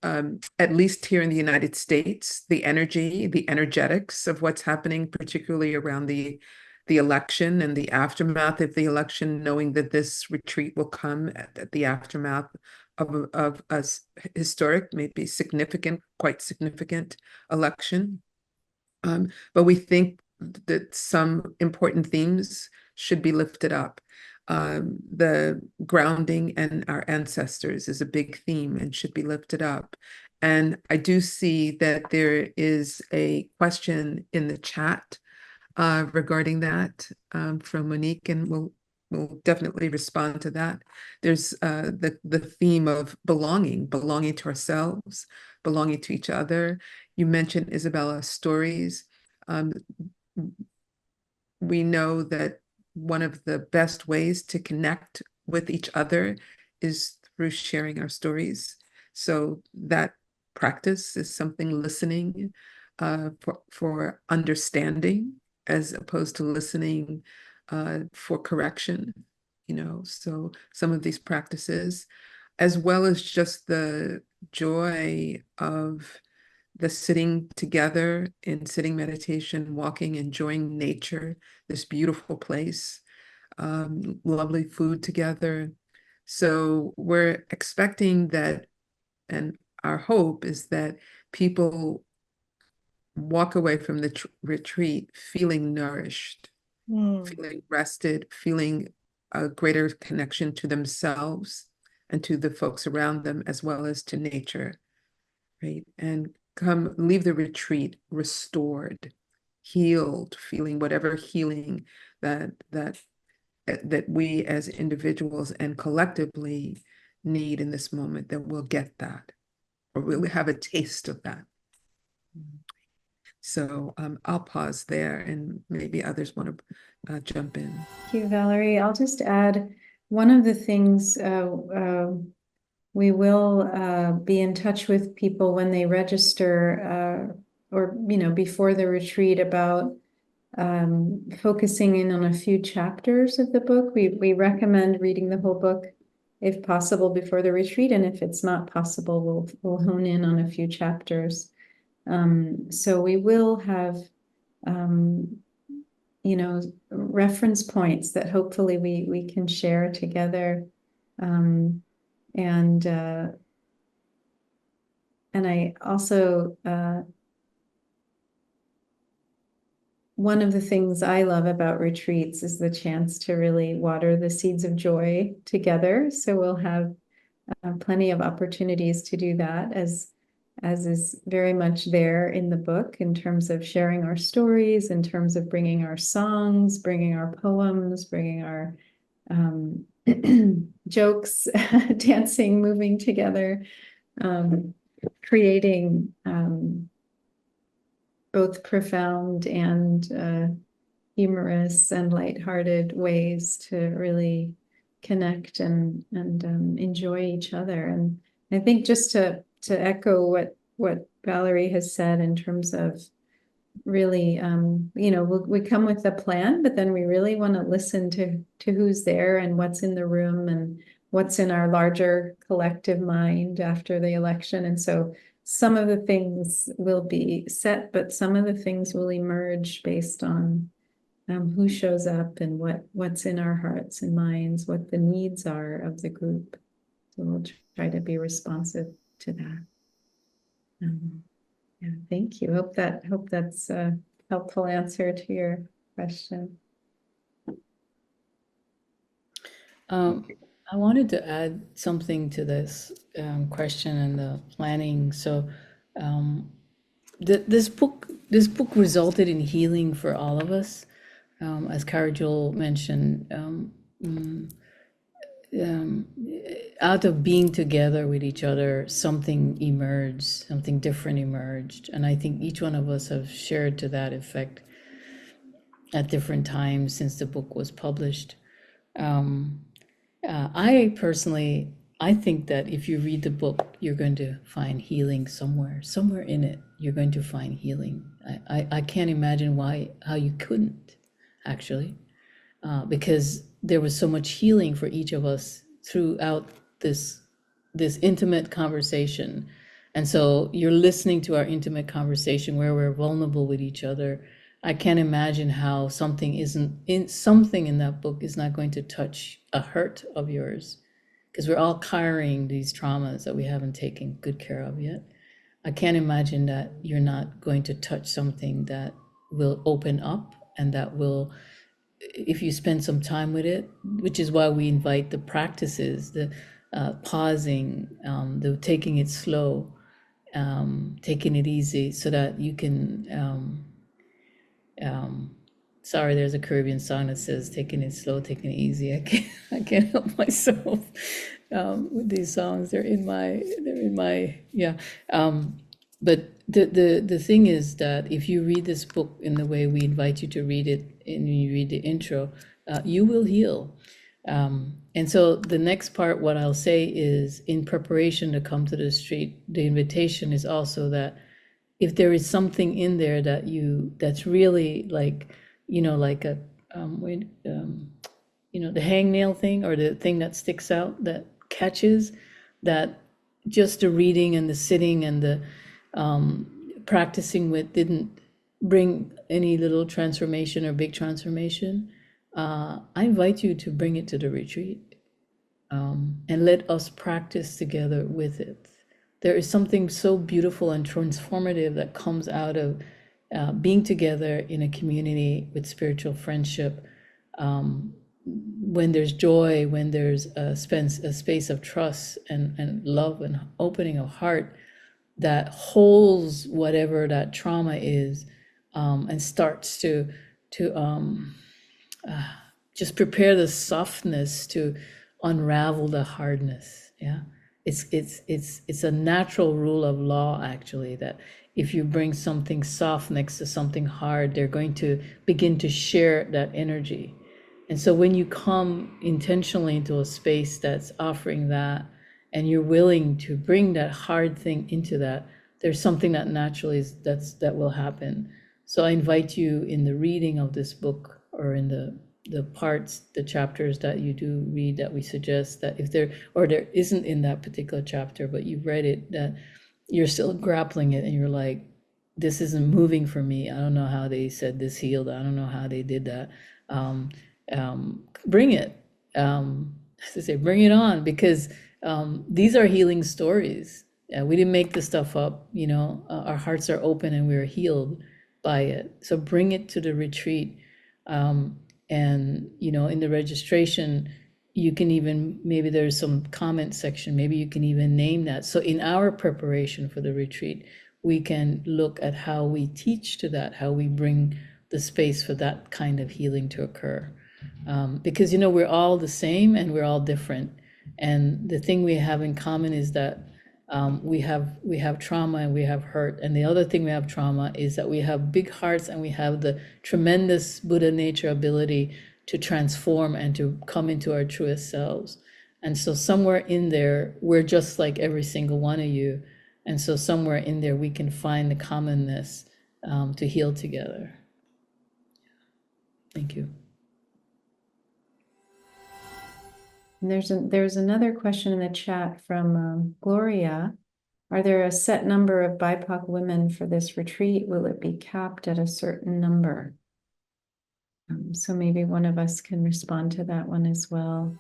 Speaker 1: at least here in the United States, the energy, the energetics of what's happening, particularly around the election and the aftermath of the election, knowing that this retreat will come at the aftermath of a historic, maybe significant, quite significant election. But we think that some important themes should be lifted up. The grounding and our ancestors is a big theme and should be lifted up. And I do see that there is a question in the chat regarding that from Monique, and we'll definitely respond to that. There's the theme of belonging to ourselves, belonging to each other. You mentioned, Isabella, stories. We know that one of the best ways to connect with each other is through sharing our stories. So that practice is something, listening for understanding, as opposed to listening for correction, you know. So some of these practices, as well as just the joy of the sitting together in sitting meditation, walking, enjoying nature, this beautiful place, lovely food together. So we're expecting that, and our hope is that people walk away from the retreat feeling nourished, feeling rested, feeling a greater connection to themselves and to the folks around them, as well as to nature, right? And leave the retreat restored, healed, feeling whatever healing that we as individuals and collectively need in this moment, that we'll get that, or we'll have a taste of that. So I'll pause there, and maybe others want to jump in.
Speaker 3: Thank you, Valerie. I'll just add one of the things we will be in touch with people when they register, or before the retreat, about focusing in on a few chapters of the book. We recommend reading the whole book if possible, before the retreat. And if it's not possible, we'll hone in on a few chapters. So we will have, you know, reference points that hopefully we can share together. And I also, one of the things I love about retreats is the chance to really water the seeds of joy together. So we'll have plenty of opportunities to do that, as is very much there in the book, in terms of sharing our stories, in terms of bringing our songs, bringing our poems, bringing our jokes, dancing, moving together, creating both profound and humorous and lighthearted ways to really connect and enjoy each other. And I think just to echo what Valerie has said in terms of really, you know, we come with a plan, but then we really want to listen to who's there and what's in the room and what's in our larger collective mind after the election. And so some of the things will be set, but some of the things will emerge based on who shows up and what's in our hearts and minds, what the needs are of the group. So we'll try to be responsive to that. Yeah, thank you. Hope that's a helpful answer to your question.
Speaker 2: I wanted to add something to this question and the planning. So this book resulted in healing for all of us. As Kara-Joel mentioned, out of being together with each other, something emerged, something different emerged. And I think each one of us have shared to that effect at different times since the book was published. I personally, I think that if you read the book, you're going to find healing somewhere in it. You're going to find healing. I can't imagine how you couldn't, actually, because there was so much healing for each of us throughout this intimate conversation. And so you're listening to our intimate conversation where we're vulnerable with each other. I can't imagine how something in that book is not going to touch a hurt of yours, because we're all carrying these traumas that we haven't taken good care of yet. I can't imagine that you're not going to touch something that will open up and that will, if you spend some time with it, which is why we invite the practices, the pausing, the taking it slow, taking it easy, so that you can, sorry, there's a Caribbean song that says taking it slow, taking it easy. I can't help myself with these songs. They're in my yeah. But the thing is that if you read this book in the way we invite you to read it, and you read the intro, you will heal. And so the next part, what I'll say is, in preparation to come to the street, the invitation is also that if there is something in there that's really like, like a, the hangnail thing, or the thing that sticks out, that catches, that just the reading and the sitting and the practicing with didn't bring any little transformation or big transformation, I invite you to bring it to the retreat, and let us practice together with it. There is something so beautiful and transformative that comes out of being together in a community with spiritual friendship, when there's joy, when there's a space of trust and love and opening of heart that holds whatever that trauma is, and starts to just prepare the softness to unravel the hardness. Yeah, it's a natural rule of law, actually, that if you bring something soft next to something hard, they're going to begin to share that energy. And so when you come intentionally into a space that's offering that, and you're willing to bring that hard thing into that, there's something that naturally that will happen. So I invite you, in the reading of this book, or in the parts, the chapters that you do read that we suggest that if there, or there isn't in that particular chapter, but you've read it, that you're still grappling it and you're like, this isn't moving for me. I don't know how they said this healed. I don't know how they did that. Bring it. To say, bring it on, because these are healing stories. We didn't make this stuff up, you know, our hearts are open and we're healed by it. So bring it to the retreat. And, you know, in the registration, you can even, maybe there's some comment section, maybe you can even name that. So in our preparation for the retreat, we can look at how we teach to that, how we bring the space for that kind of healing to occur. Because, you know, we're all the same and we're all different. And the thing we have in common is that we have trauma and we have hurt. And the other thing we have trauma is that we have big hearts and we have the tremendous Buddha nature ability to transform and to come into our truest selves. And so somewhere in there, we're just like every single one of you. And so somewhere in there, we can find the commonness to heal together. Thank you.
Speaker 3: And there's another question in the chat from Gloria. Are there a set number of BIPOC women for this retreat? Will it be capped at a certain number? So maybe one of us can respond to that one as well.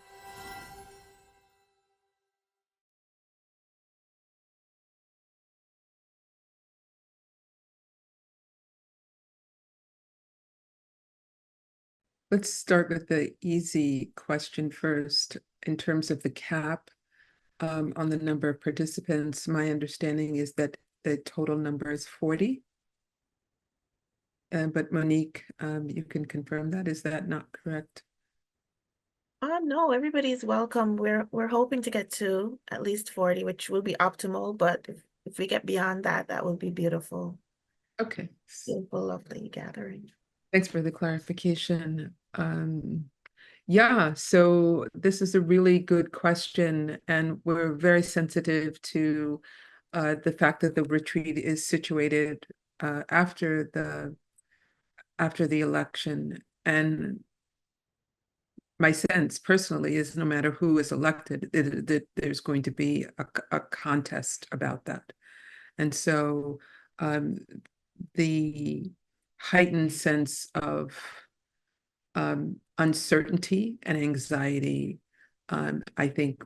Speaker 1: Let's start with the easy question first. In terms of the cap on the number of participants, my understanding is that the total number is 40. But Monique, you can confirm that. Is that not correct?
Speaker 4: No, everybody's welcome. We're hoping to get to at least 40, which will be optimal, but if we get beyond that, that would be beautiful.
Speaker 1: Okay.
Speaker 4: Beautiful, lovely gathering.
Speaker 1: Thanks for the clarification. Yeah, so this is a really good question, and we're very sensitive to the fact that the retreat is situated after the election. And my sense personally is no matter who is elected, there's going to be a contest about that. And so the heightened sense of uncertainty and anxiety, I think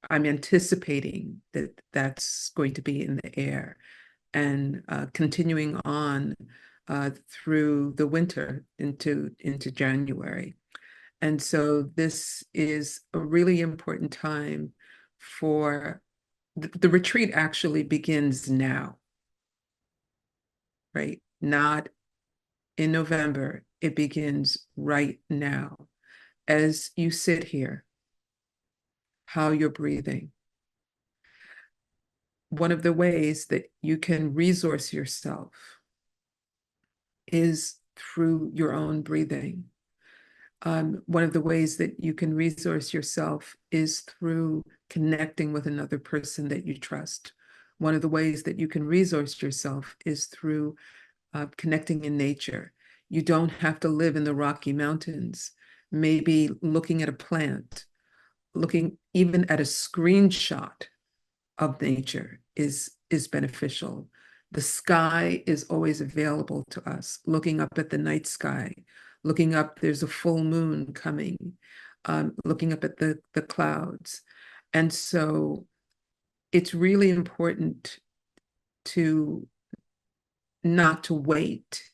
Speaker 1: I'm anticipating that that's going to be in the air and continuing on through the winter into January. And so this is a really important time for the retreat actually begins now, right? Not in November, it begins right now. As you sit here, how you're breathing. One of the ways that you can resource yourself is through your own breathing. One of the ways that you can resource yourself is through connecting with another person that you trust. One of the ways that you can resource yourself is through connecting in nature. You don't have to live in the Rocky Mountains. Maybe looking at a plant, looking even at a screenshot of nature is beneficial. The sky is always available to us. Looking up at the night sky, looking up, there's a full moon coming, looking up at the clouds. And so it's really important to not to wait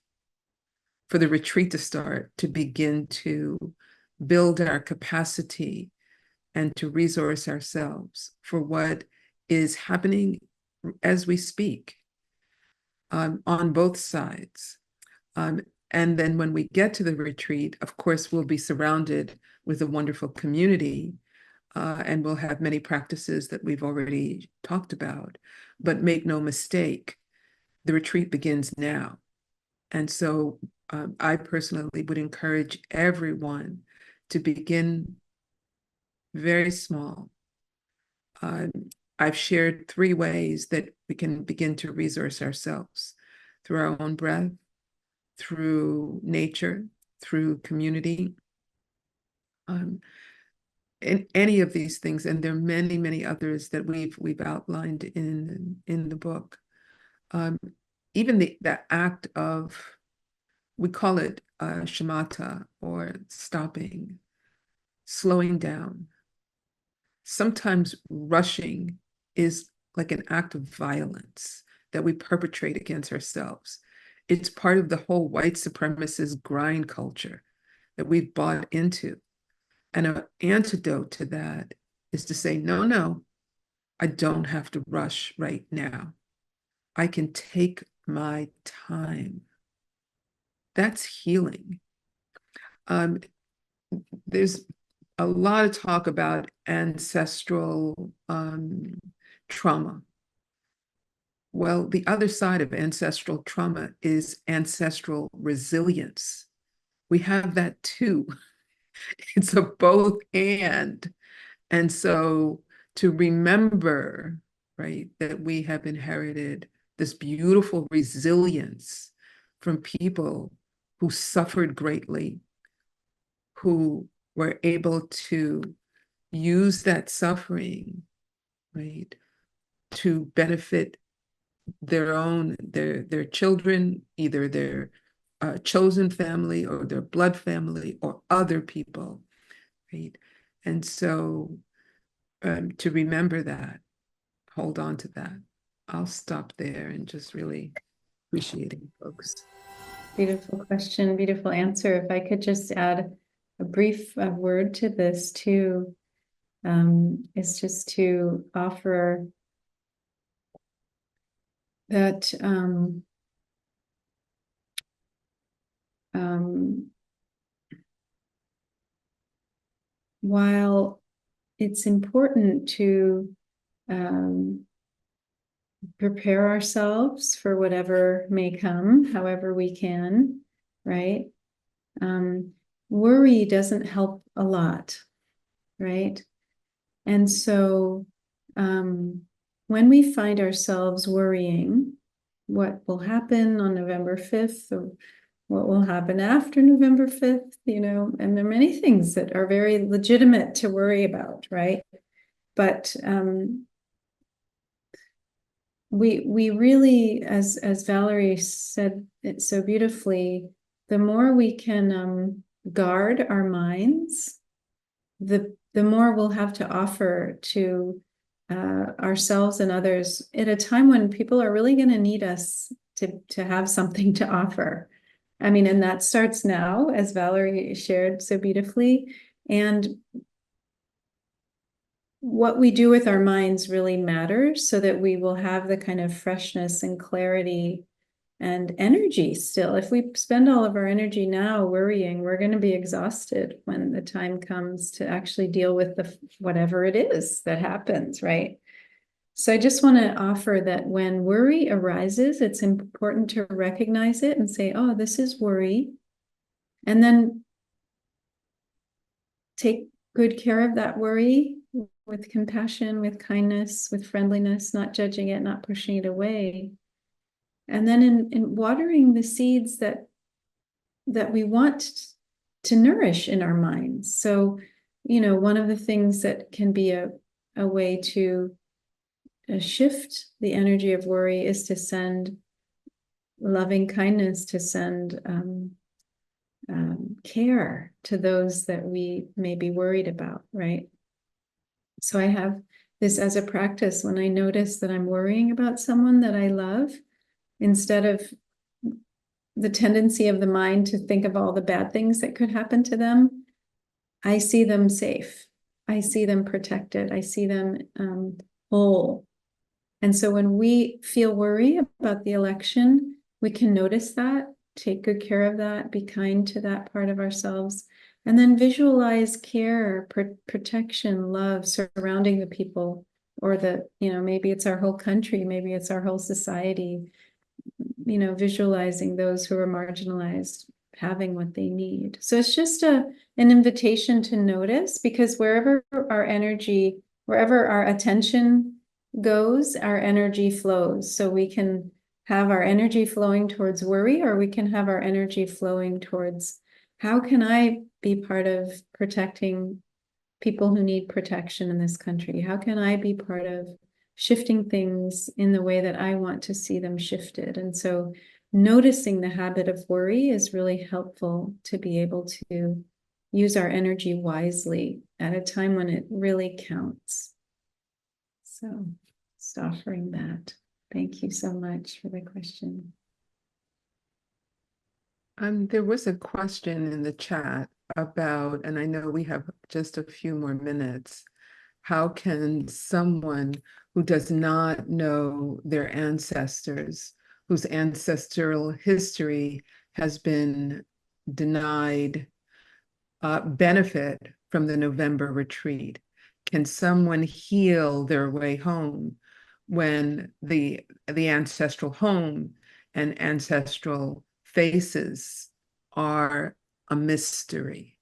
Speaker 1: for the retreat to start to begin to build our capacity and to resource ourselves for what is happening as we speak on both sides. And then when we get to the retreat, of course, we'll be surrounded with a wonderful community and we'll have many practices that we've already talked about. But make no mistake, the retreat begins now. And so I personally would encourage everyone to begin very small. I've shared 3 ways that we can begin to resource ourselves: through our own breath, through nature, through community. In any of these things, and there are many, many others that we've outlined in the book. Even the act of, we call it shamatha, or stopping, slowing down. Sometimes rushing is like an act of violence that we perpetrate against ourselves. It's part of the whole white supremacist grind culture that we've bought into. And an antidote to that is to say, no, no, I don't have to rush right now. I can take my time. That's healing. There's a lot of talk about ancestral trauma. Well, the other side of ancestral trauma is ancestral resilience. We have that too. It's a both and. And so to remember, right, that we have inherited this beautiful resilience from people who suffered greatly, who were able to use that suffering, right, to benefit their children, either their chosen family or their blood family or other people, right? And so to remember that, hold on to that. I'll stop there and just really appreciating folks.
Speaker 3: Beautiful question, beautiful answer. If I could just add a brief word to this too, is just to offer that while it's important to prepare ourselves for whatever may come, however we can, right? Worry doesn't help a lot, right? And so when we find ourselves worrying, what will happen on November 5th, or what will happen after November 5th, and there are many things that are very legitimate to worry about, right? But we really, as Valerie said it so beautifully, the more we can guard our minds, the more we'll have to offer to ourselves and others at a time when people are really going to need us to have something to offer. I mean, and that starts now, as Valerie shared so beautifully. And what we do with our minds really matters, so that we will have the kind of freshness and clarity and energy still. If we spend all of our energy now worrying, we're going to be exhausted when the time comes to actually deal with whatever it is that happens, right? So I just want to offer that when worry arises, it's important to recognize it and say, oh, this is worry. And then take good care of that worry with compassion, with kindness, with friendliness, not judging it, not pushing it away. And then in watering the seeds that we want to nourish in our minds. So, one of the things that can be a way to shift the energy of worry is to send loving kindness, to send care to those that we may be worried about, right? So I have this as a practice. When I notice that I'm worrying about someone that I love, instead of the tendency of the mind to think of all the bad things that could happen to them, I see them safe. I see them protected. I see them whole. And so when we feel worry about the election, we can notice that, take good care of that, be kind to that part of ourselves, and then visualize care, protection, love surrounding the people, or maybe it's our whole country, maybe it's our whole society, visualizing those who are marginalized having what they need. So it's just an invitation to notice, because wherever our attention goes, our energy flows. So we can have our energy flowing towards worry, or we can have our energy flowing towards how can I be part of protecting people who need protection in this country? How can I be part of shifting things in the way that I want to see them shifted? And so noticing the habit of worry is really helpful to be able to use our energy wisely at a time when it really counts. So just offering that. Thank you so much for the question.
Speaker 1: There was a question in the chat about, and I know we have just a few more minutes, how can someone who does not know their ancestors, whose ancestral history has been denied, benefit from the November retreat? Can someone heal their way home when the ancestral home and ancestral faces are a mystery?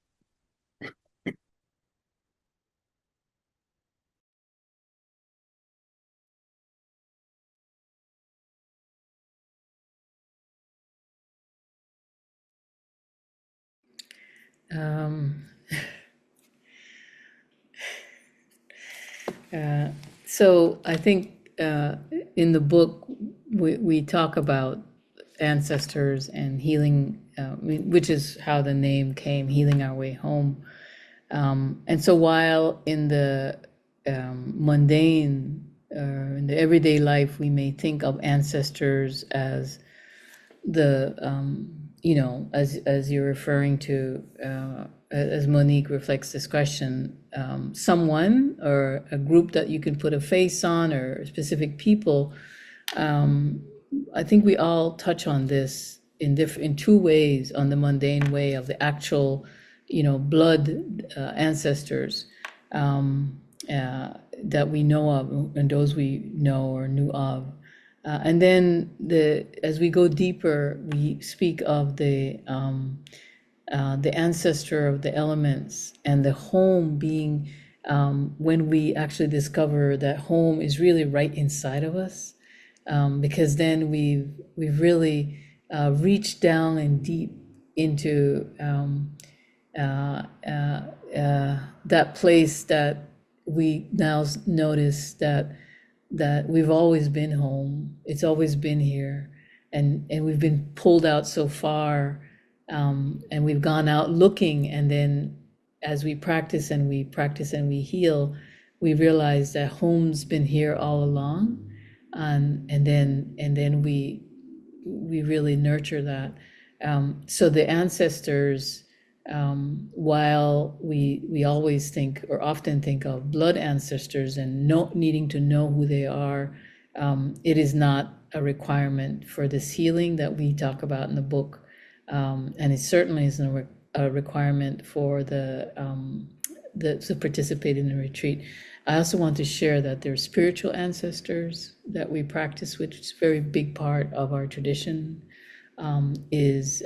Speaker 2: Um, so I think in the book we talk about ancestors and healing, which is how the name came, Healing Our Way Home. And so while in the mundane, in the everyday life, we may think of ancestors as the, as you're referring to, as Monique reflects this question, someone or a group that you can put a face on, or specific people. I think we all touch on this in two ways: on the mundane way of the actual, blood ancestors that we know of, and those we know or knew of. And then as we go deeper, we speak of the ancestor of the elements, and the home being, when we actually discover that home is really right inside of us, because then we've really reached down and deep into that place that we now notice that we've always been home. It's always been here, and we've been pulled out so far, and we've gone out looking, and then as we practice and we heal, we realize that home's been here all along, and then we really nurture that. So the ancestors, while we always think, or often think of blood ancestors and needing to know who they are, it is not a requirement for this healing that we talk about in the book, and it certainly isn't a requirement for the to participate in the retreat. I also want to share that there are spiritual ancestors that we practice, which is a very big part of our tradition. Is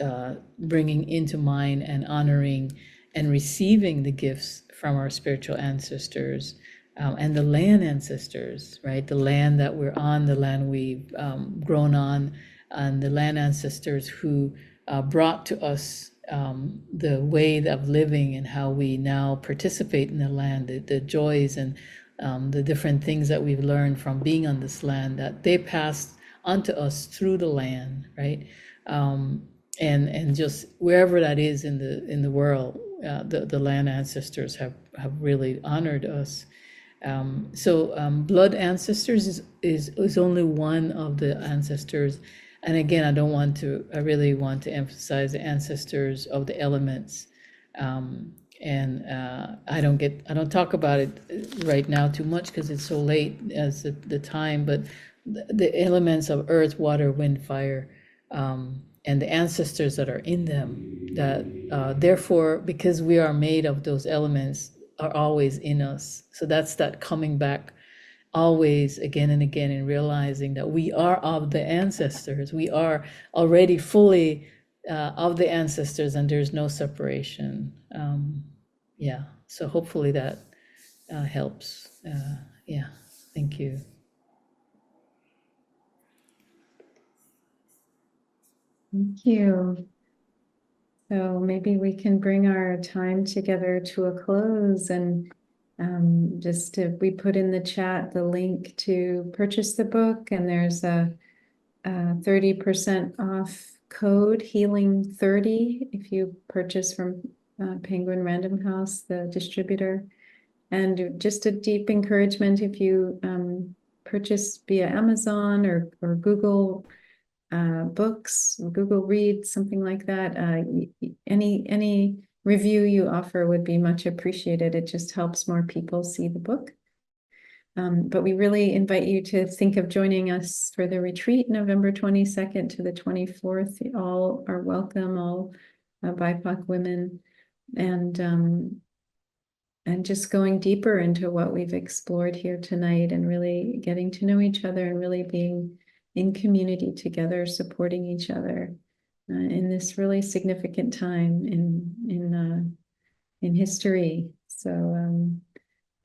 Speaker 2: bringing into mind and honoring and receiving the gifts from our spiritual ancestors, and the land ancestors, right? The land that we're on, the land we've grown on, and the land ancestors who brought to us the way of living and how we now participate in the land, the joys and the different things that we've learned from being on this land, that they passed onto us through the land, right? And just wherever that is in the world, the land ancestors have really honored us. So blood ancestors is only one of the ancestors. And again, I really want to emphasize the ancestors of the elements. And I don't talk about it right now too much because it's so late as the time, but the elements of earth, water, wind, fire, and the ancestors that are in them, that therefore, because we are made of those elements, are always in us. So that's that coming back always again and again, and realizing that we are of the ancestors. We are already fully of the ancestors, and there's no separation. Yeah, so hopefully that helps. Yeah, thank you.
Speaker 3: Thank you. So maybe we can bring our time together to a close and we put in the chat the link to purchase the book, and there's a 30% off code, Healing30, if you purchase from Penguin Random House, the distributor. And just a deep encouragement, if you purchase via Amazon or Google Books, Google Read, something like that, any review you offer would be much appreciated. It just helps more people see the book. But we really invite you to think of joining us for the retreat, November 22nd to the 24th. All are welcome, all BIPOC women, and just going deeper into what we've explored here tonight, and really getting to know each other, and really being in community together, supporting each other in this really significant time in history. So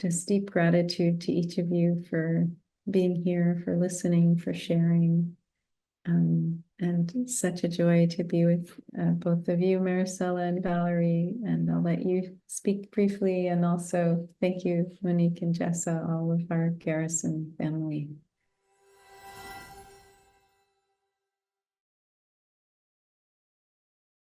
Speaker 3: just deep gratitude to each of you for being here, for listening, for sharing. And such a joy to be with both of you, Maricela and Valerie, and I'll let you speak briefly, and also thank you, Monique and Jessa, all of our Garrison family.